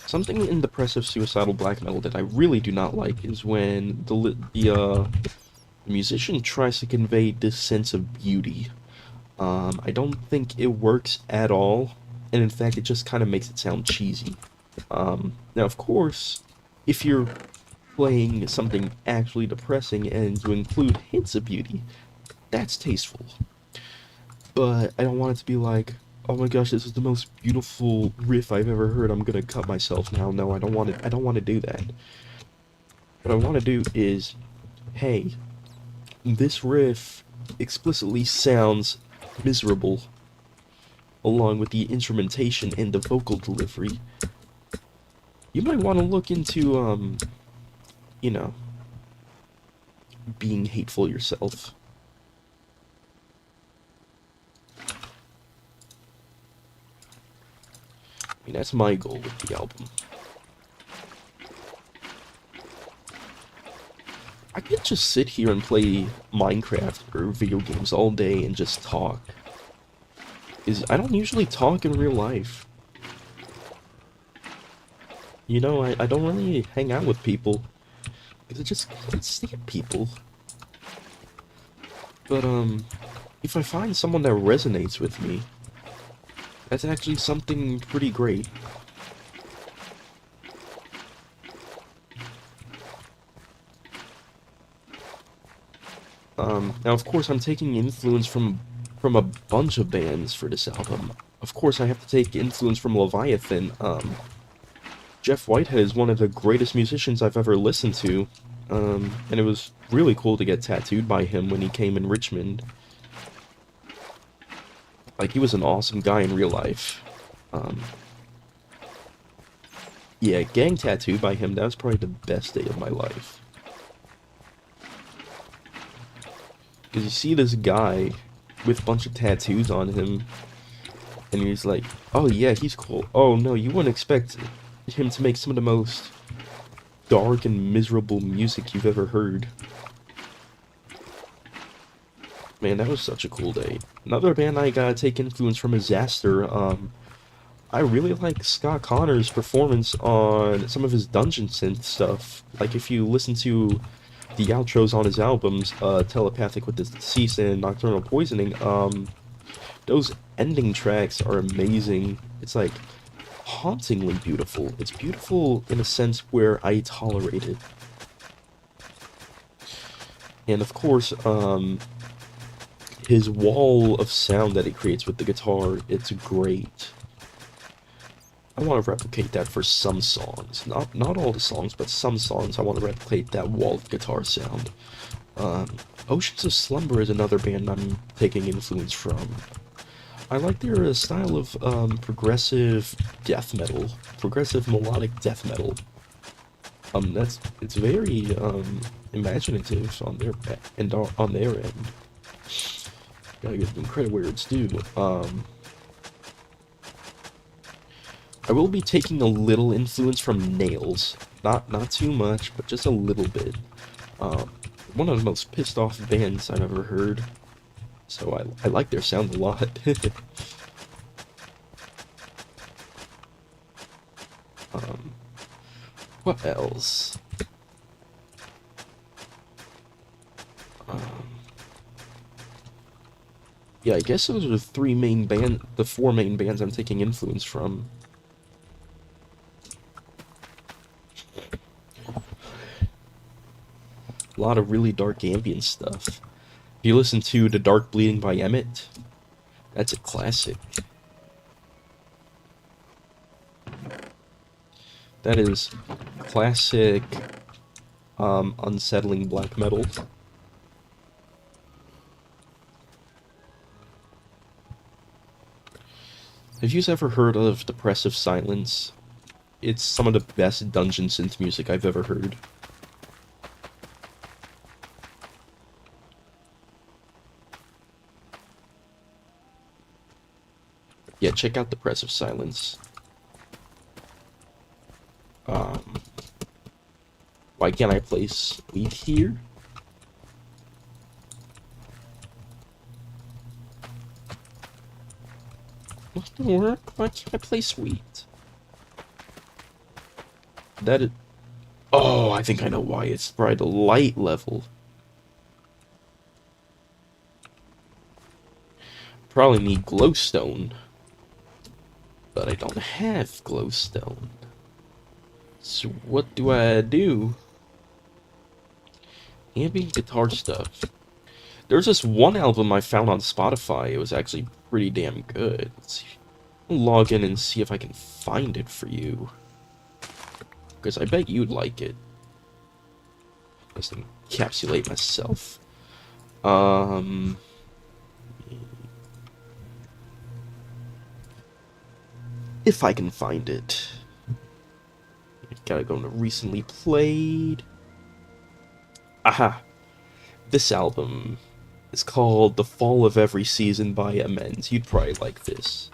Something in depressive suicidal black metal that I really do not like is when the musician tries to convey this sense of beauty. I don't think it works at all, and in fact it just kind of makes it sound cheesy. Now of course, if you're playing something actually depressing and you include hints of beauty, that's tasteful. But I don't want it to be like, oh my gosh, this is the most beautiful riff I've ever heard, I'm gonna cut myself now. No, I don't want to do that. What I want to do is, hey, this riff explicitly sounds miserable, along with the instrumentation and the vocal delivery. You might want to look into, you know, being hateful yourself. I mean, that's my goal with the album. I could just sit here and play Minecraft or video games all day and just talk. I don't usually talk in real life. You know, I don't really hang out with people, because I just can't stand people. But, if I find someone that resonates with me, that's actually something pretty great. Now of course I'm taking influence from a bunch of bands for this album. Of course I have to take influence from Leviathan. Jeff Whitehead is one of the greatest musicians I've ever listened to, and it was really cool to get tattooed by him when he came in Richmond. Like, he was an awesome guy in real life. Yeah, getting tattooed by him, that was probably the best day of my life. Because you see this guy with a bunch of tattoos on him, and he's like, oh yeah, he's cool. Oh no, you wouldn't expect him to make some of the most dark and miserable music you've ever heard. Man, that was such a cool day. Another band I gotta take influence from is Zaster. I really like Scott Connor's performance on some of his dungeon synth stuff. Like, if you listen to the outros on his albums, Telepathic with the Deceased and Nocturnal Poisoning, those ending tracks are amazing. It's like hauntingly beautiful. It's beautiful in a sense where I tolerate it. And of course, his wall of sound that he creates with the guitar, it's great. I want to replicate that for some songs. Not all the songs, but some songs I want to replicate that wall of guitar sound. Oceans of Slumber is another band I'm taking influence from. I like their style of progressive death metal, progressive melodic death metal. It's very imaginative on their end. Gotta give them credit where it's due. I will be taking a little influence from Nails. Not too much, but just a little bit. One of the most pissed off bands I've ever heard. So I like their sound a lot. What else? Yeah, I guess those are the four main bands I'm taking influence from. A lot of really dark ambient stuff. If you listen to The Dark Bleeding by Emmett, that's a classic. That is classic, unsettling black metal. Have you ever heard of Depressive Silence? It's some of the best dungeon synth music I've ever heard. Yeah, check out Depressive Silence. Why can't I place Sweet here? What the work? Why can't I play Sweet? That is... Oh, I think I know why. It's probably the light level. Probably need glowstone. But I don't have glowstone. So what do I do? Ambient guitar stuff. There's this one album I found on Spotify. It was actually pretty damn good. Let's see. I'll log in and see if I can find it for you. Because I bet you'd like it. Just encapsulate myself. If I can find it. Gotta go to recently played. Aha! This album is called The Fall of Every Season by Amends. You'd probably like this.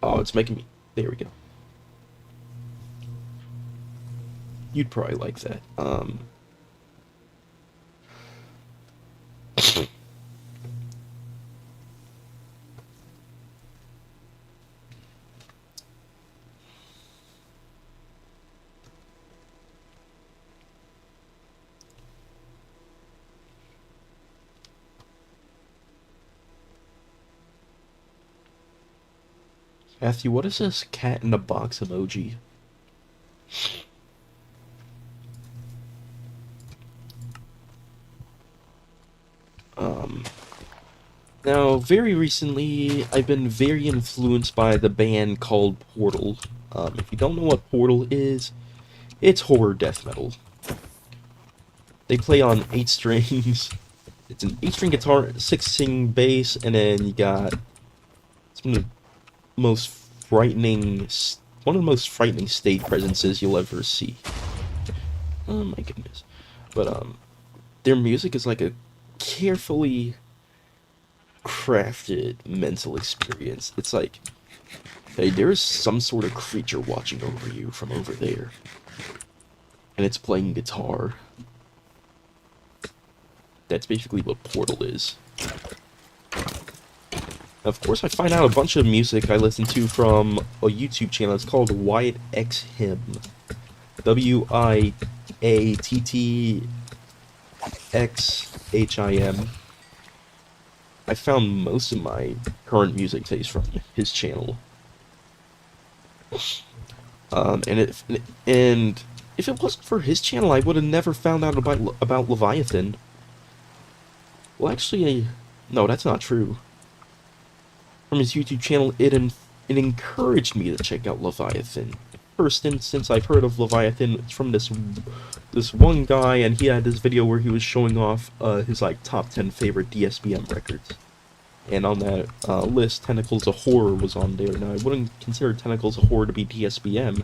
Oh, it's making me... There we go. You'd probably like that. Matthew, what is this cat in a box emoji? Now, very recently, I've been very influenced by the band called Portal. If you don't know what Portal is, it's horror death metal. They play on 8 strings. It's an 8-string guitar, 6-string bass, and then you got some of the most frightening, one of the most frightening stage presences you'll ever see. Oh my goodness. But, their music is like a carefully crafted mental experience. It's like, hey, there is some sort of creature watching over you from over there. And it's playing guitar. That's basically what Portal is. Of course, I find out a bunch of music I listen to from a YouTube channel. It's called Wyatt X Him. WIATTXHIM. I found most of my current music taste from his channel. And if it wasn't for his channel, I would have never found out about Leviathan. Well, actually, no, that's not true. From his YouTube channel, it encouraged me to check out Leviathan. First instance I've heard of Leviathan, it's from this one guy, and he had this video where he was showing off his like top 10 favorite DSBM records. And on that list, Tentacles of Horror was on there. Now, I wouldn't consider Tentacles of Horror to be DSBM,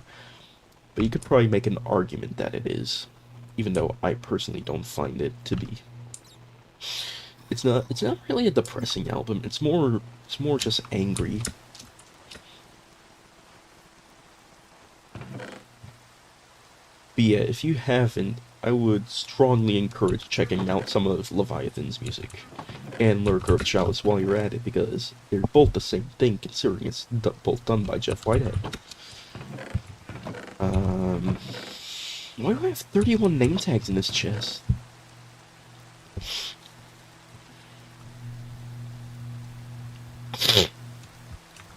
but you could probably make an argument that it is, even though I personally don't find it to be. It's not really a depressing album. It's more just angry. But yeah, if you haven't, I would strongly encourage checking out some of Leviathan's music and Lurker of Chalice while you're at it, because they're both the same thing, considering it's both done by Jeff Whitehead. Why do I have 31 name tags in this chest?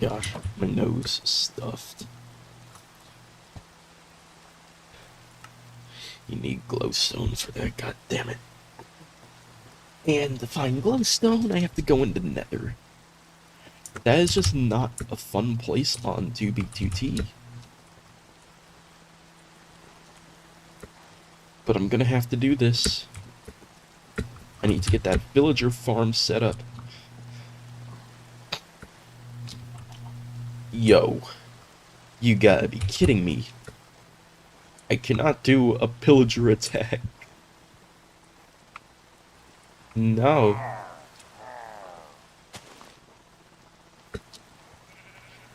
Gosh, my nose is stuffed. You need glowstone for that, god damn it. And to find glowstone, I have to go into Nether. That is just not a fun place on 2B2T. But I'm gonna have to do this. I need to get that villager farm set up. Yo, you gotta be kidding me. I cannot do a pillager attack. No.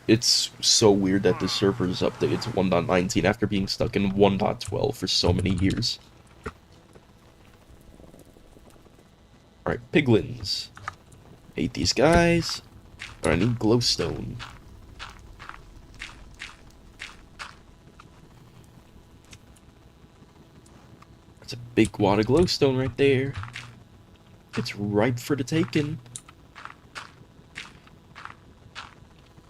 It's so weird that the server is updated to 1.19 after being stuck in 1.12 for so many years. Alright, piglins. Hate these guys. I need glowstone. That's a big wad of glowstone right there. It's ripe for the taking.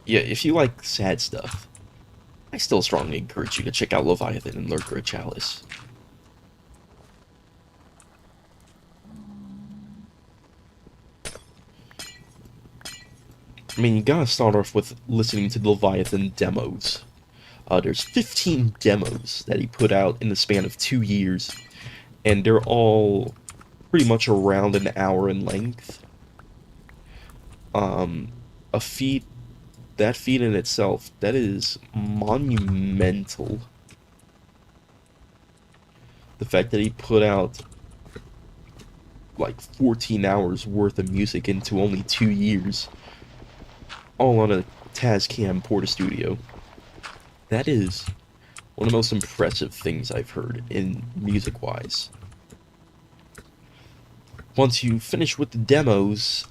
Yeah, if you like sad stuff, I still strongly encourage you to check out Leviathan and Lurker Chalice. I mean, you gotta start off with listening to the Leviathan demos. There's 15 demos that he put out in the span of 2 years, and they're all pretty much around an hour in length. That feat in itself, that is monumental. The fact that he put out like 14 hours worth of music into only 2 years, all on a Tascam Portastudio. That is one of the most impressive things I've heard in music-wise. Once you finish with the demos,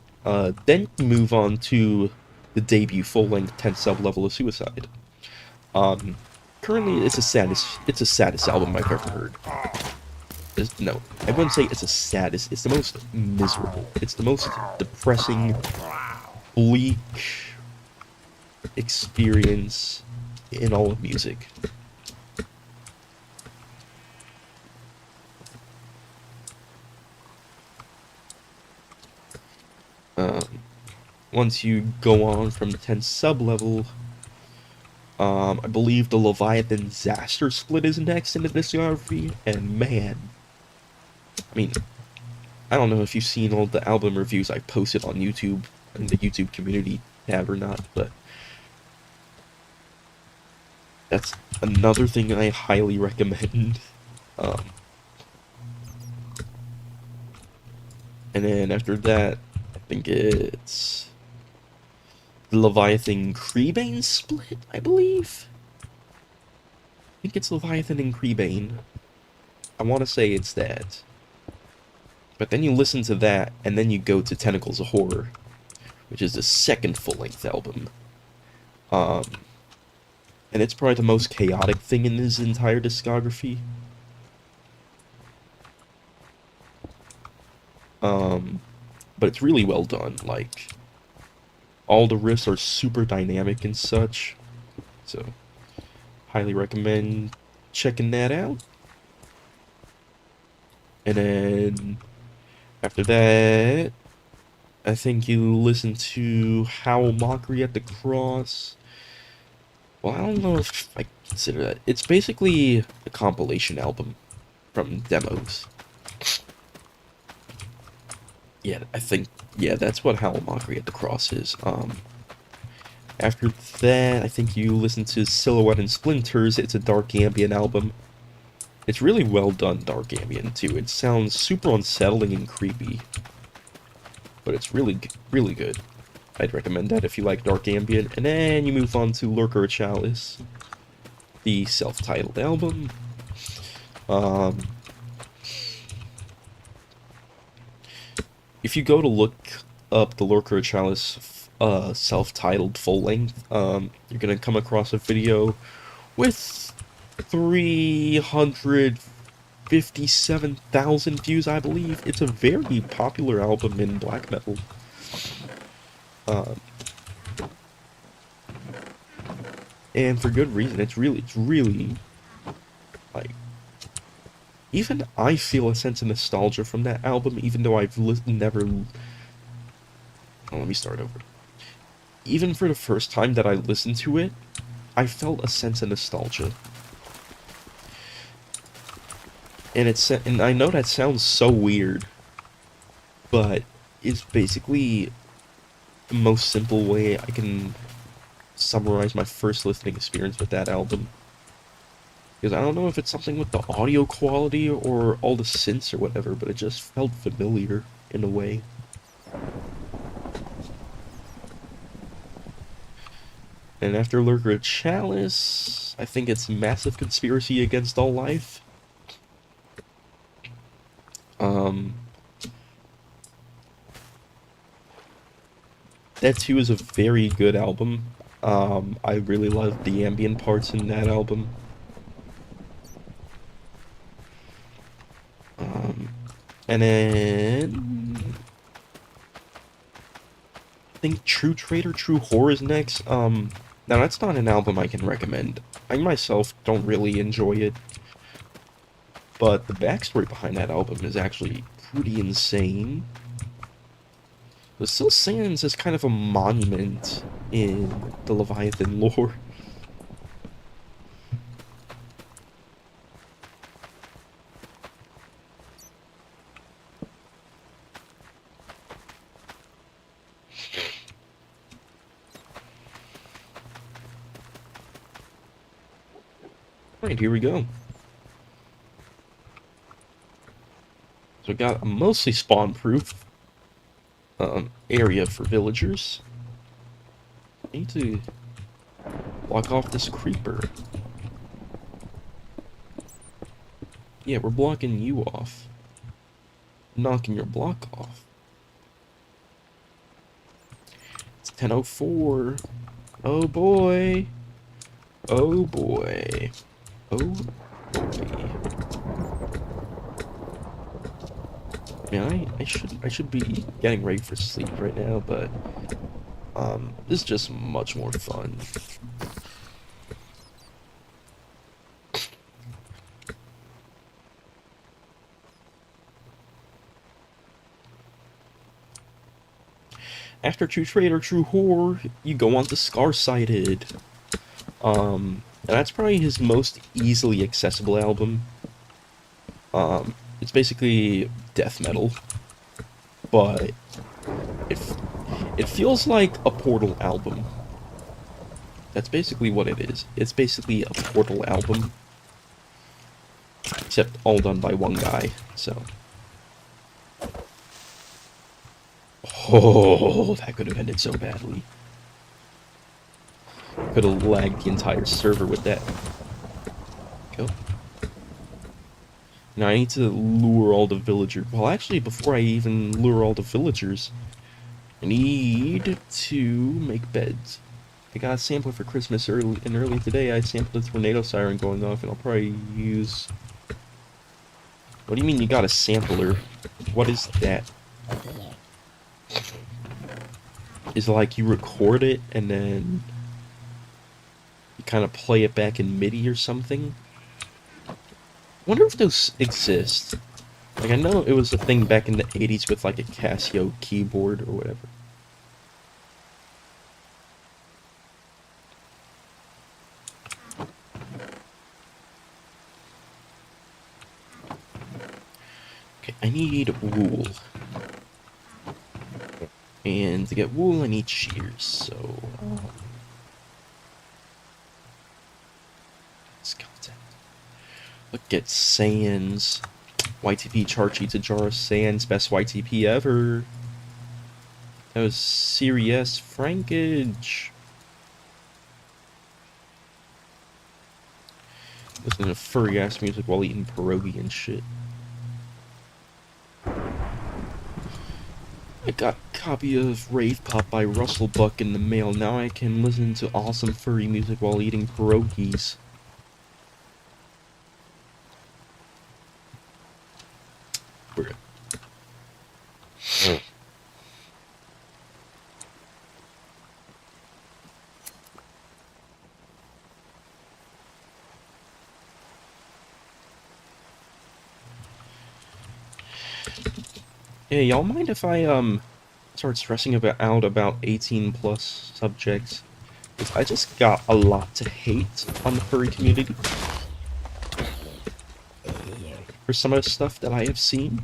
then you move on to the debut full-length 10 sub-level of Suicide. Currently, it's the saddest album I've ever heard. No, I wouldn't say it's the saddest, it's the most miserable. It's the most depressing, bleak experience in all of music. Once you go on from the 10 sub-level, I believe the Leviathan Zaster split is next in the discography, and man, I mean, I don't know if you've seen all the album reviews I posted on YouTube, in the YouTube community tab or not, but that's another thing I highly recommend. And then after that, I think it's the Leviathan Creebane split, I believe? I think it's Leviathan and Creebane. I want to say it's that. But then you listen to that, and then you go to Tentacles of Horror, which is the second full-length album. And it's probably the most chaotic thing in his entire discography. But it's really well done, like, all the riffs are super dynamic and such, so highly recommend checking that out. And then after that, I think you listen to Howl Mockery at the Cross. Well, I don't know if I consider that. It's basically a compilation album from demos. Yeah, I think, yeah, that's what Howl Mockery at the Cross is. After that, I think you listen to Silhouette and Splinters. It's a dark ambient album. It's really well done dark ambient, too. It sounds super unsettling and creepy, but it's really, really good. I'd recommend that if you like dark ambient. And then you move on to Lurker Chalice, the self-titled album. If you go to look up the Lurker Chalice self-titled full-length, you're gonna come across a video with 357,000 views, I believe. It's a very popular album in black metal. And for good reason. It's really, like, even I feel a sense of nostalgia from that album, even though I've never... Oh, let me start over. Even for the first time that I listened to it, I felt a sense of nostalgia. and I know that sounds so weird, but it's basically the most simple way I can summarize my first listening experience with that album. Because I don't know if it's something with the audio quality or all the synths or whatever, but it just felt familiar in a way. And after Lurker Chalice, I think it's Massive Conspiracy Against All Life. That too is a very good album. I really love the ambient parts in that album. And then I think True Trader, True Horror is next. Now that's not an album I can recommend. I myself don't really enjoy it, but the backstory behind that album is actually pretty insane. It still stands as kind of a monument in the Leviathan lore. Alright, here we go. So we got a mostly spawn-proof area for villagers. I need to block off this creeper. Yeah, we're blocking you off. Knocking your block off. It's 10:04. Oh boy. Oh boy. Oh boy. Man, I should be getting ready for sleep right now, but this is just much more fun. After True Trader, True Horror, you go on to Scar-Sighted. And that's probably his most easily accessible album. It's basically death metal, but it feels like a Portal album. That's basically what it is. It's basically a Portal album, except all done by one guy, so. Oh, that could have ended so badly. Could have lagged the entire server with that. Go. Now I need to lure all the villagers. Well, actually, before I even lure all the villagers, I need to make beds. I got a sampler for Christmas early today. I sampled a tornado siren going off, and I'll probably use. What do you mean you got a sampler? What is that? Is it like you record it and then you kind of play it back in MIDI or something? I wonder if those exist. Like, I know it was a thing back in the 80s with like a Casio keyboard or whatever. Okay, I need wool. And to get wool, I need shears, so. This content. Look at Sans. YTP chart sheets a jar of Sans, best YTP ever. That was serious Frankage. Listening to furry ass music while eating pierogi and shit. I got a copy of Rave Pop by Russell Buck in the mail. Now I can listen to awesome furry music while eating pierogies. Hey, y'all mind if I start stressing out about 18+ subjects? Because I just got a lot to hate on the furry community. for some of the stuff that I have seen.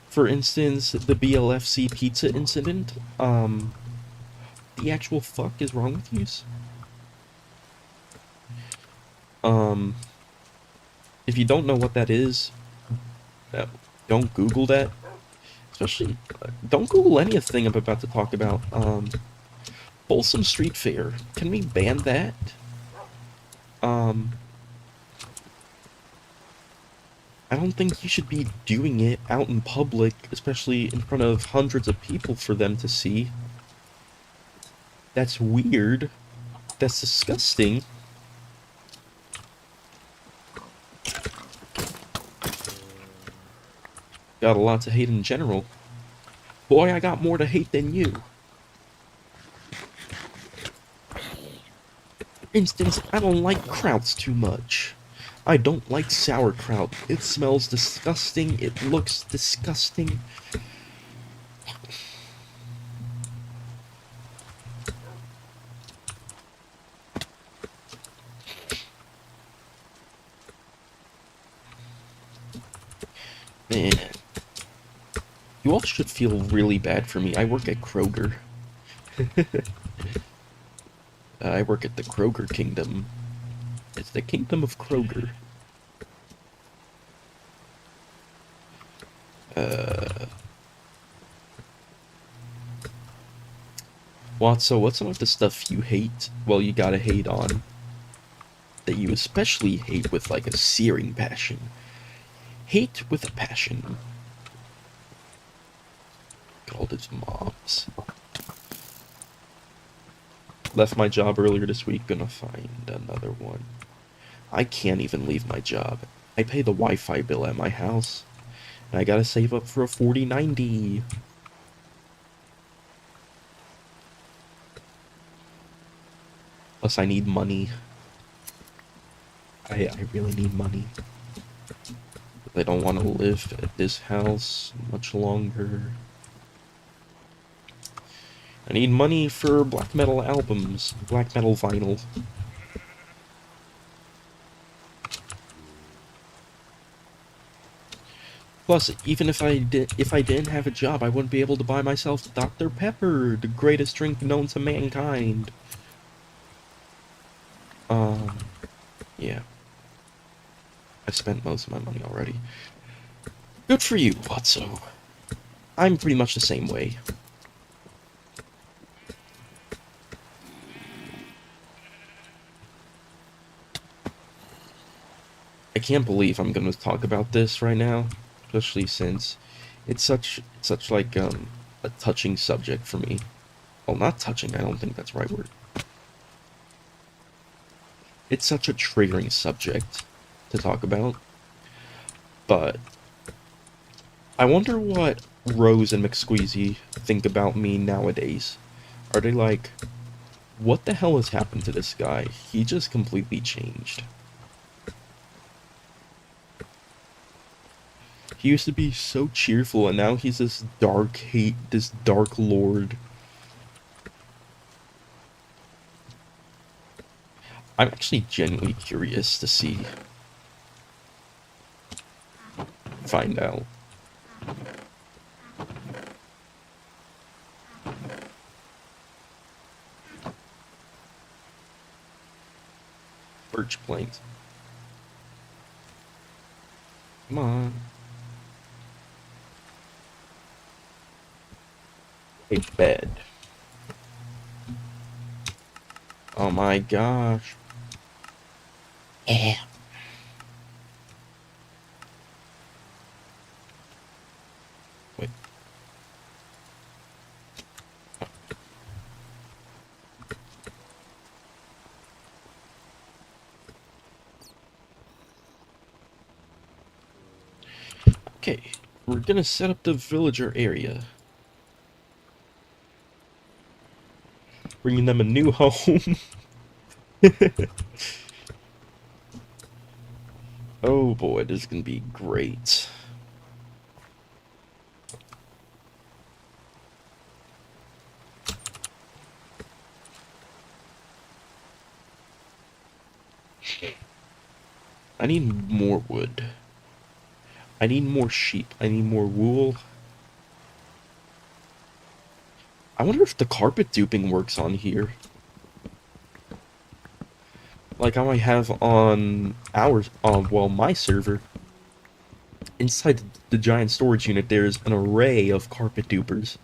For instance, the BLFC pizza incident. The actual fuck is wrong with you? If you don't know what that is, don't Google that. Especially, don't Google anything I'm about to talk about. Folsom Street Fair. Can we ban that? I don't think you should be doing it out in public, especially in front of hundreds of people for them to see. That's weird. That's disgusting. Got a lot to hate in general. Boy, I got more to hate than you. For instance, I don't like krauts too much. I don't like sauerkraut. It smells disgusting. It looks disgusting. Man. You all should feel really bad for me. I work at Kroger. I work at the Kroger Kingdom. It's the Kingdom of Kroger. So what's some of the stuff you hate? Well, you gotta hate on. That you especially hate with like a searing passion. Hate with a passion. Called his moms. Left my job earlier this week, gonna find another one. I can't even leave my job. I pay the Wi-Fi bill at my house. And I gotta save up for a 4090. Plus I need money. I really need money. I don't want to live at this house much longer. I need money for black metal albums, black metal vinyl. Plus, even if I didn't have a job, I wouldn't be able to buy myself Dr. Pepper, the greatest drink known to mankind. Yeah. I spent most of my money already. Good for you, Watso. I'm pretty much the same way. I can't believe I'm gonna talk about this right now, especially since it's such like a touching subject for me. Well, not touching, I don't think that's the right word. It's such a triggering subject to talk about. But I wonder what Rose and McSqueezy think about me nowadays. Are they like, what the hell has happened to this guy? He just completely changed. He used to be so cheerful, and now he's this dark lord. I'm actually genuinely curious to find out. Birch planks. Come on. A bed. Oh my gosh. Yeah. Wait. Okay, we're gonna set up the villager area. Bringing them a new home. Oh boy, this is gonna be great. I need more wood. I need more sheep. I need more wool. I wonder if the carpet duping works on here. Like how I have on ours, well, my server. Inside the giant storage unit, there's an array of carpet dupers.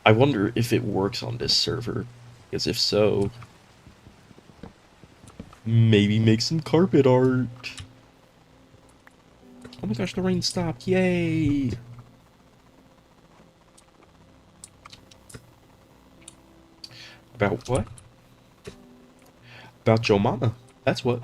I wonder if it works on this server. Because if so, maybe make some carpet art. Oh my gosh, the rain stopped. Yay! About what? About Joe Mama. That's what.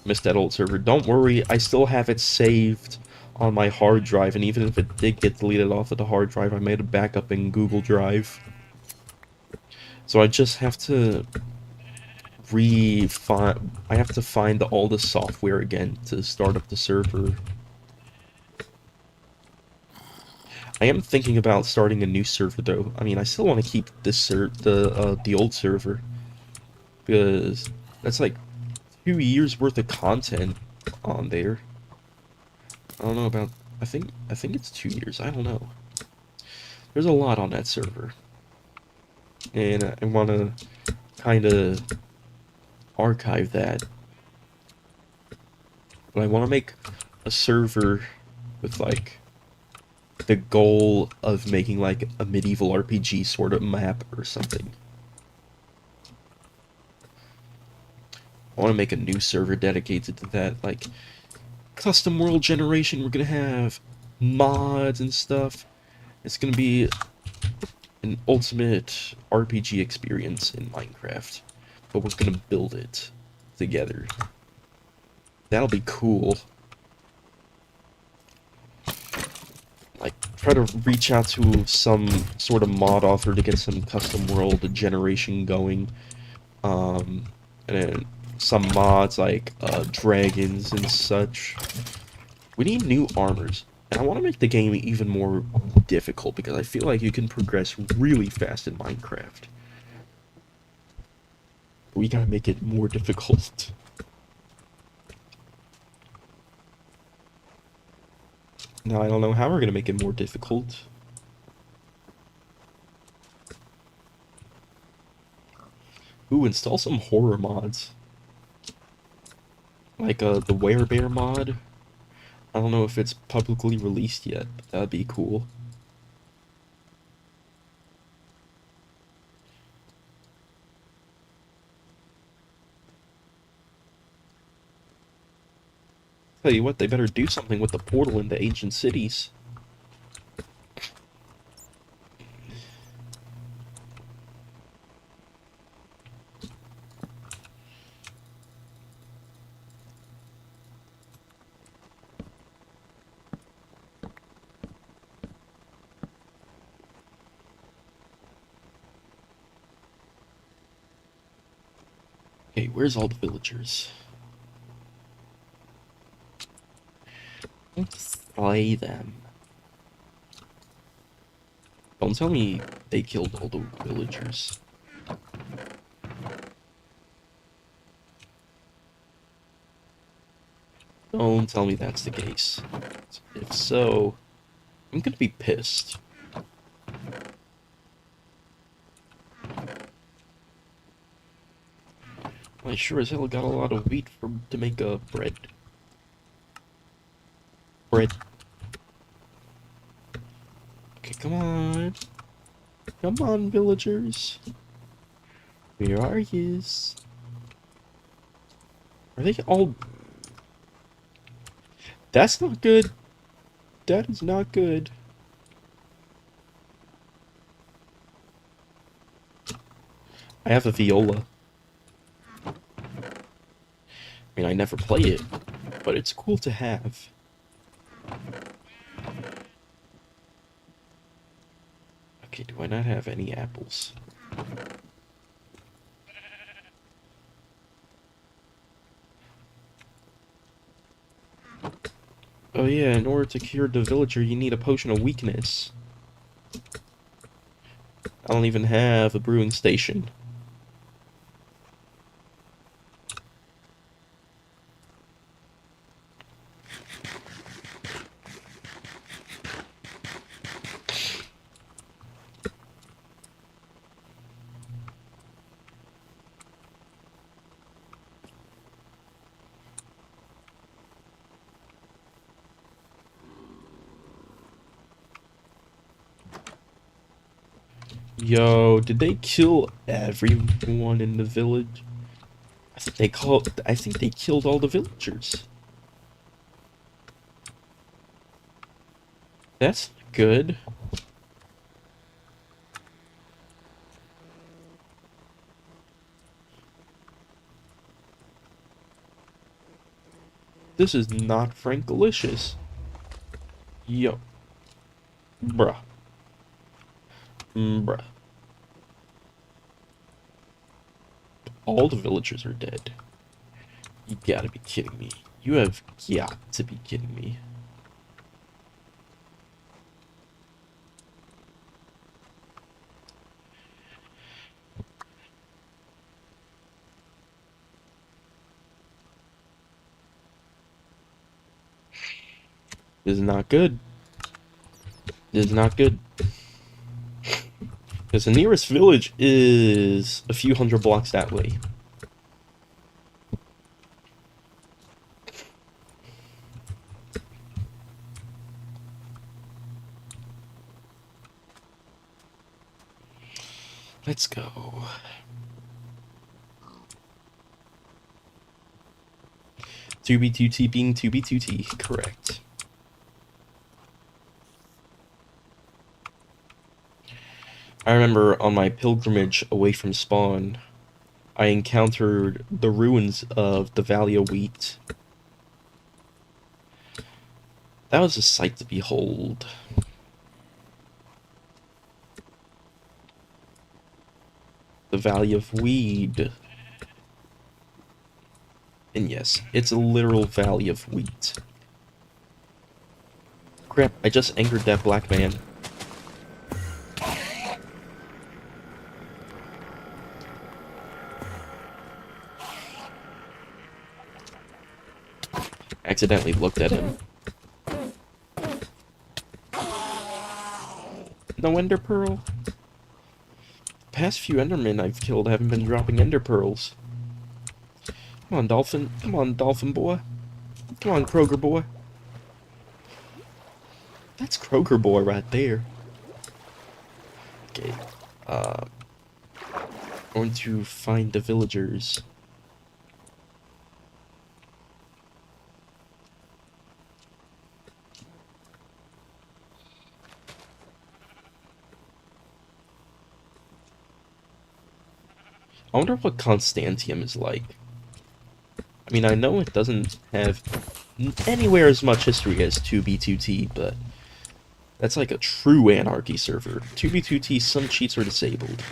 Missed that old server. Don't worry, I still have it saved on my hard drive, and even if it did get deleted off of the hard drive, I made a backup in Google Drive. So I just have to I have to find all the software again to start up the server. I am thinking about starting a new server though. I mean, I still want to keep this the old server because that's like 2 years worth of content on there. I don't know about. I think it's 2 years. I don't know. There's a lot on that server, and I want to kind of archive that. But I want to make a server with like the goal of making like a medieval RPG sort of map or something. I want to make a new server dedicated to that, like custom world generation. We're gonna have mods and stuff. It's gonna be an ultimate RPG experience in Minecraft, but we're gonna build it together. That'll be cool. Like, try to reach out to some sort of mod author to get some custom world generation going. And then some mods like dragons and such. We need new armors. And I want to make the game even more difficult because I feel like you can progress really fast in Minecraft. We gotta make it more difficult. Now, I don't know how we're gonna make it more difficult. Ooh, install some horror mods. Like the Werebear mod. I don't know if it's publicly released yet, but that'd be cool. Tell you what, they better do something with the portal in the ancient cities. Okay, where's all the villagers? Let's slay them. Don't tell me they killed all the villagers. Don't tell me that's the case. If so, I'm gonna be pissed. I sure as hell got a lot of wheat to make bread. Bread. Okay, come on. Come on, villagers. Where are yous? Are they all... That's not good. That is not good. I have a viola. I mean, I never play it, but it's cool to have. Okay, do I not have any apples? Oh yeah, in order to cure the villager, you need a potion of weakness. I don't even have a brewing station. Yo, did they kill everyone in the village? I think they killed all the villagers. That's good. This is not Frankalicious. Yo. Bruh. Bruh. All the villagers are dead. You gotta be kidding me. You have got to be kidding me. This is not good. This is not good. Because the nearest village is a few hundred blocks that way. Let's go. 2B2T being 2B2T, correct. I remember on my pilgrimage away from spawn, I encountered the ruins of the Valley of Wheat. That was a sight to behold. The Valley of Weed. And yes, it's a literal valley of wheat. Crap, I just angered that black man. Accidentally looked at him. No ender pearl. The past few endermen I've killed haven't been dropping ender pearls. Come on, dolphin. Come on, dolphin boy. Come on, Kroger boy. That's Kroger boy right there. Okay. Going to find the villagers. I wonder what Constantium is like. I mean, I know it doesn't have anywhere as much history as 2B2T, but that's like a true anarchy server. 2B2T, some cheats are disabled.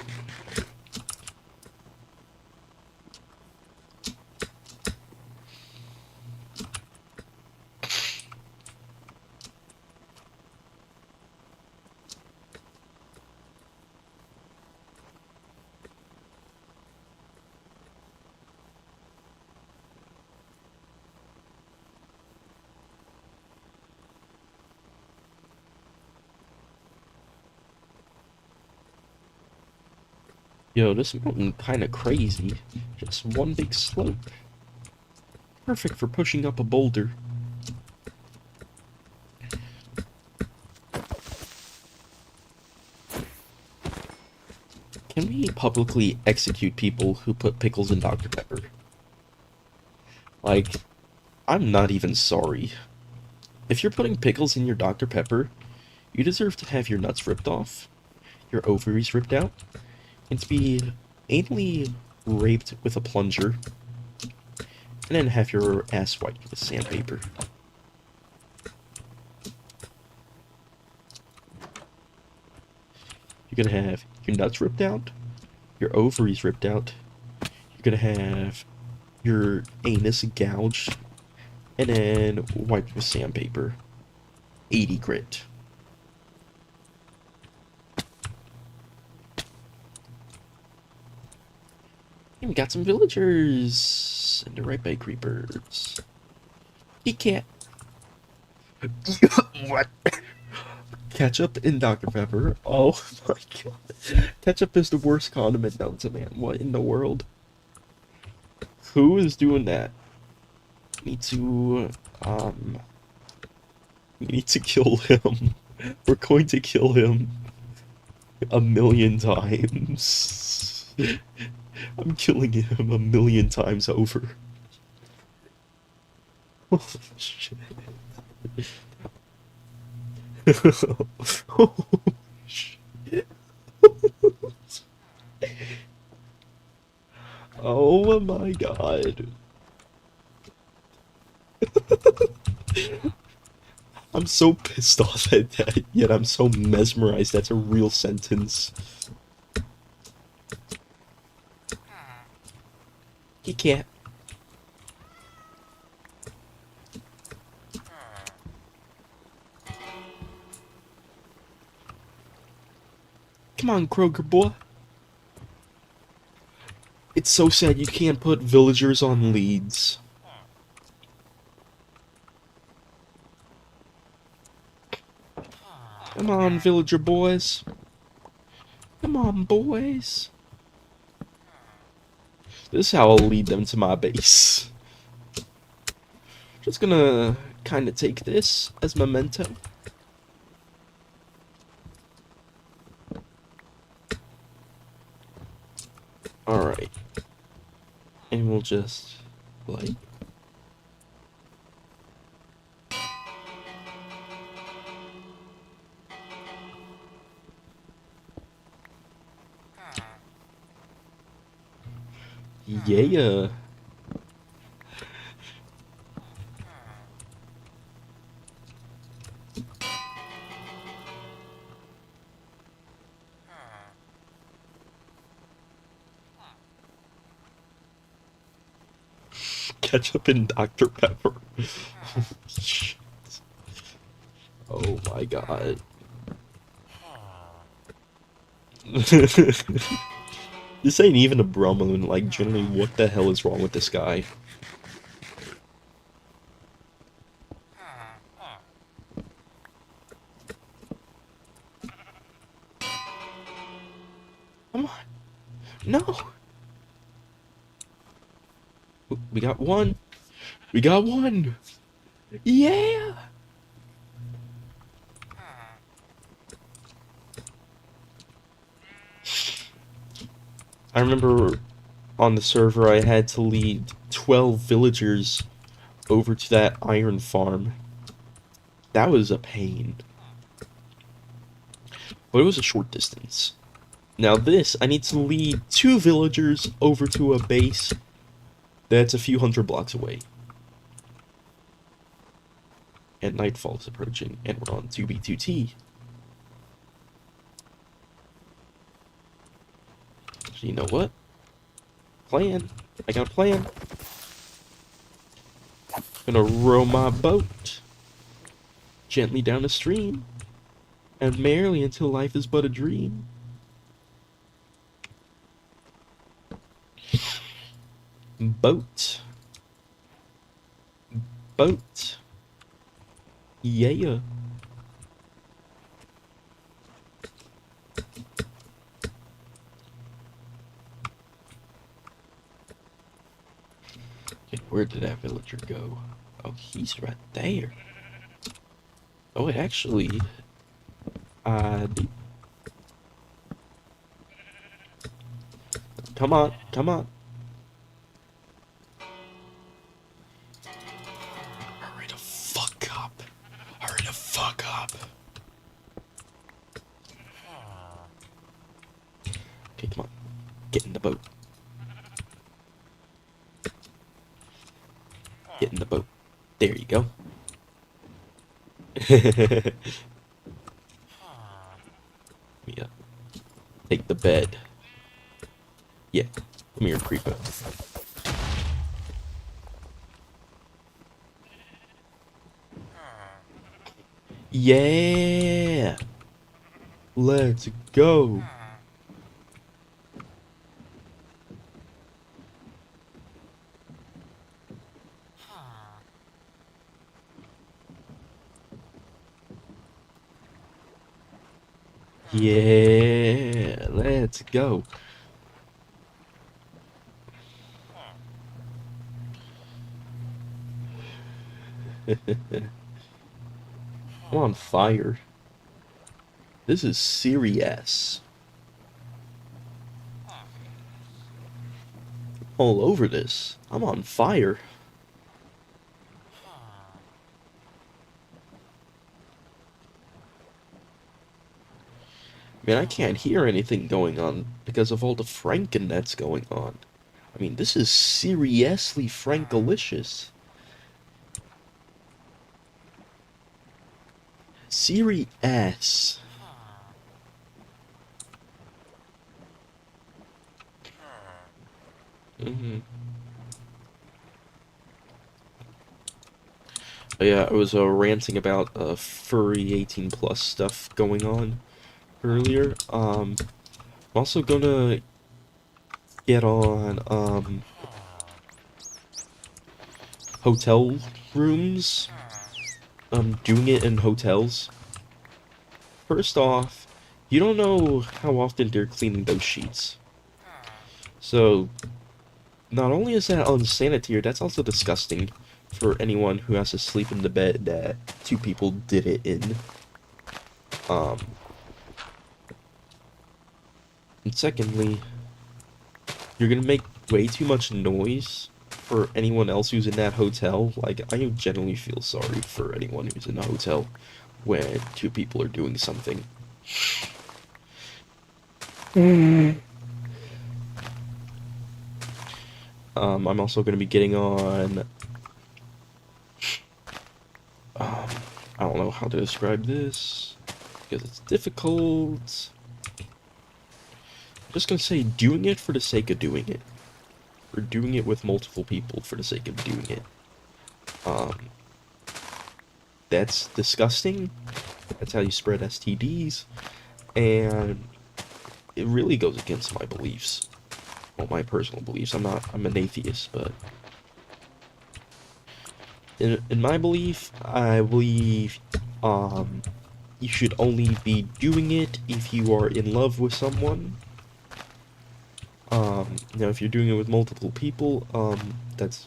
Yo, this mountain kinda crazy. Just one big slope. Perfect for pushing up a boulder. Can we publicly execute people who put pickles in Dr. Pepper? Like, I'm not even sorry. If you're putting pickles in your Dr. Pepper, you deserve to have your nuts ripped off, your ovaries ripped out, and to be anally raped with a plunger, and then have your ass wiped with sandpaper. You're gonna have your nuts ripped out, your ovaries ripped out, you're gonna have your anus gouged, and then wiped with sandpaper. 80 grit. And we got some villagers. And they're right by creepers. You can't. What? Ketchup in Dr. Pepper? Oh my god. Ketchup is the worst condiment known to man. What in the world? Who is doing that? We need to kill him. We're going to kill him. A million times. I'm killing him a million times over. Holy shit. Oh, shit. Oh my god. I'm so pissed off at that, yet I'm so mesmerized that's a real sentence. You can't. Come on, Kroger boy. It's so sad you can't put villagers on leads. Come on, villager boys. Come on, boys. This is how I'll lead them to my base. Just gonna kind of take this as memento. Alright. And we'll just, like... Yeah. Ketchup and Dr. Pepper. Oh my god. This ain't even a Brahmin, like, generally, what the hell is wrong with this guy? Come on. No! We got one! We got one! Yeah! I remember on the server I had to lead 12 villagers over to that iron farm. That was a pain. But it was a short distance. Now this, I need to lead 2 villagers over to a base that's a few hundred blocks away. And nightfall is approaching, and we're on 2B2T. So you know what? Plan. I got a plan. Gonna row my boat gently down the stream, and merrily until life is but a dream. Boat. Boat. Yeah. Okay, where did that villager go? Oh, he's right there. Oh, actually, I do. Come on, come on. Hurry the fuck up. Hurry the fuck up. Okay, come on. Get in the boat. Get in the boat. There you go. Yeah. Take the bed. Yeah. Come here, creeper. Yeah. Let's go. Yeah, let's go. I'm on fire. This is serious. all over this. I'm on fire. Man, I can't hear anything going on because of all the franken that's going on. I mean, this is seriously frankalicious. Siri S. Yeah, I was ranting about furry 18 plus stuff going on earlier. I'm also gonna get on hotel rooms. Doing it in hotels. First off, you don't know how often they're cleaning those sheets. So, not only is that unsanitary, that's also disgusting for anyone who has to sleep in the bed that two people did it in. And secondly, you're gonna make way too much noise for anyone else who's in that hotel. Like, I generally feel sorry for anyone who's in a hotel when two people are doing something. I'm also going to be getting on, I don't know how to describe this, because it's difficult. I'm just going to say doing it for the sake of doing it. Or doing it with multiple people for the sake of doing it. That's disgusting. That's how you spread STDs. And it really goes against my beliefs. Well, my personal beliefs. I'm an atheist, but in my belief, I believe you should only be doing it if you are in love with someone. Now if you're doing it with multiple people, that's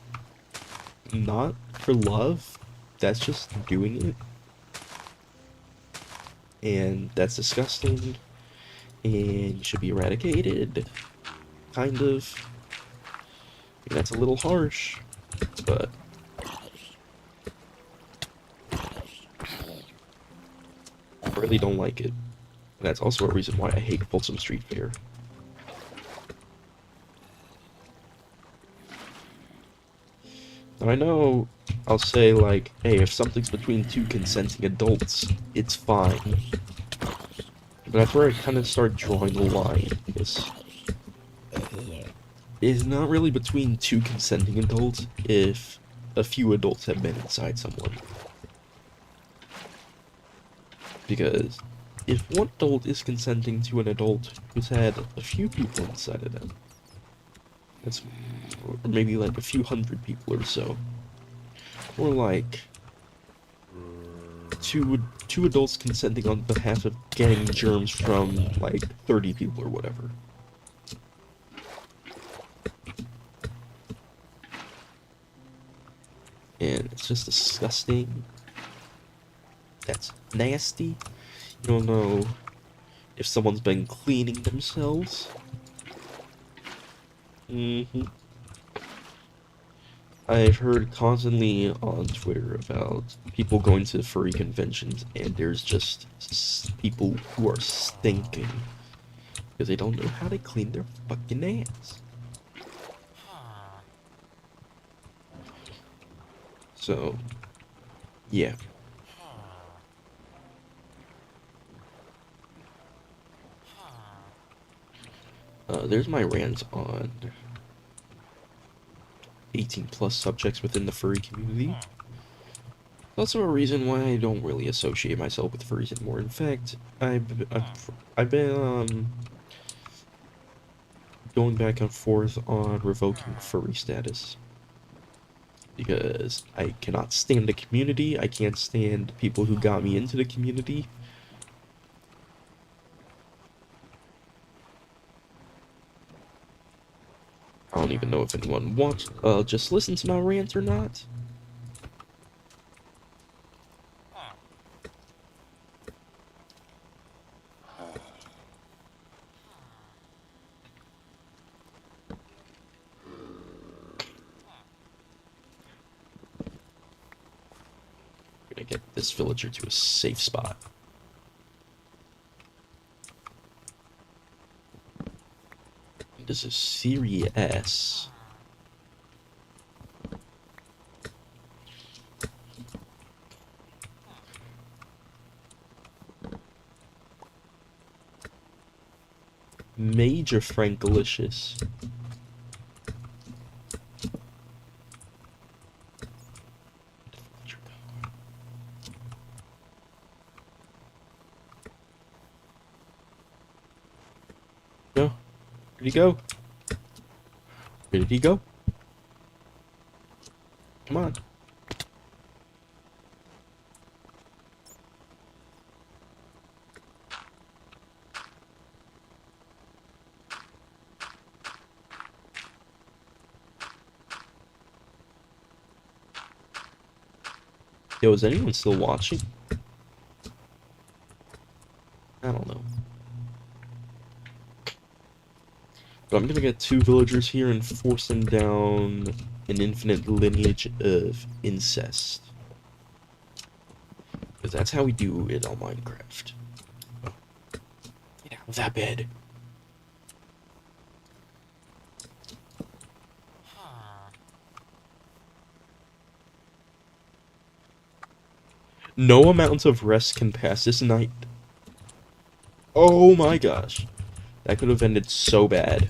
not for love. That's just doing it. And that's disgusting. And should be eradicated. Kind of. I mean, that's a little harsh, but I really don't like it. And that's also a reason why I hate Folsom Street Fair. Now I know I'll say like, hey, if something's between two consenting adults, it's fine. But that's where I kind of start drawing the line. It's not really between two consenting adults if a few adults have been inside someone. Because if one adult is consenting to an adult who's had a few people inside of them, that's maybe like a few hundred people or so, or like two adults consenting on behalf of getting germs from like 30 people or whatever. And it's just disgusting. That's nasty. You don't know if someone's been cleaning themselves. I've heard constantly on Twitter about people going to furry conventions and there's just people who are stinking because they don't know how to clean their fucking ass. So, yeah. There's my rant on 18 plus subjects within the furry community. Also a reason why I don't really associate myself with furries anymore. In fact, I've been going back and forth on revoking furry status. Because I cannot stand the community, I can't stand people who got me into the community. I don't even know if anyone wants, just listen to my rant or not. I get this villager to a safe spot. This is Series S. Major Frankalicious. No. Where'd he go? Where did he go? Come on. Yo, is anyone still watching? I don't know. But I'm gonna get 2 villagers here and force them down an infinite lineage of incest. Because that's how we do it on Minecraft. Oh. Get out of that bed. No amount of rest can pass this night. Oh my gosh. That could have ended so bad.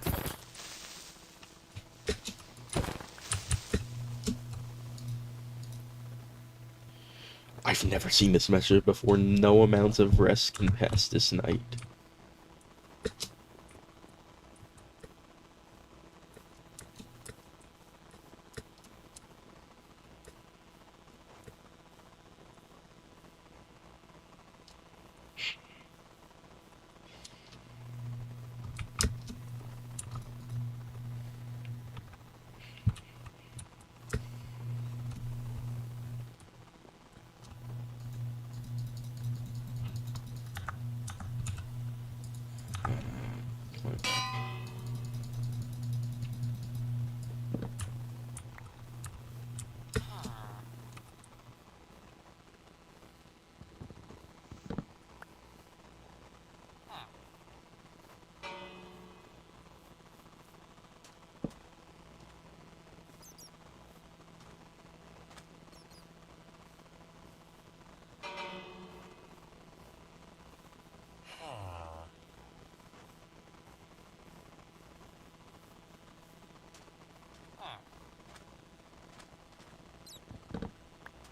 I've never seen this message before. No amount of rest can pass this night.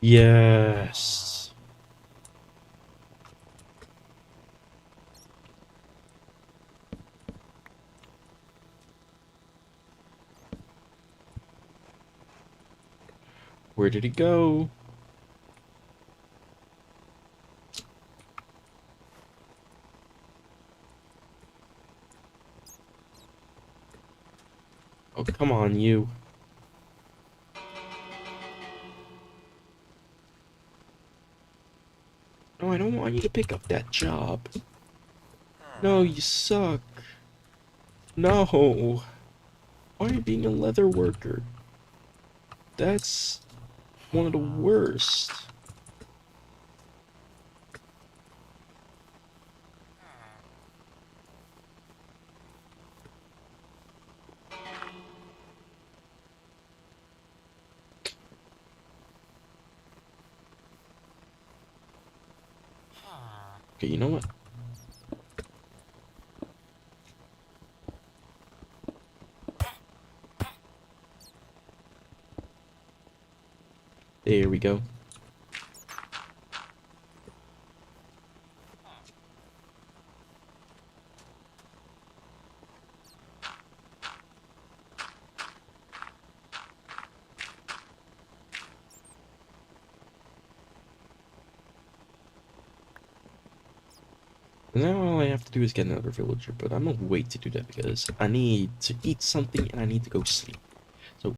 Yes. Where did it go? Oh, come on, you. No, I don't want you to pick up that job. No, you suck. No. Why are you being a leather worker? That's one of the worst. Okay, you know what? There we go. Now all I have to do is get another villager, but I'm gonna wait to do that because I need to eat something and I need to go sleep.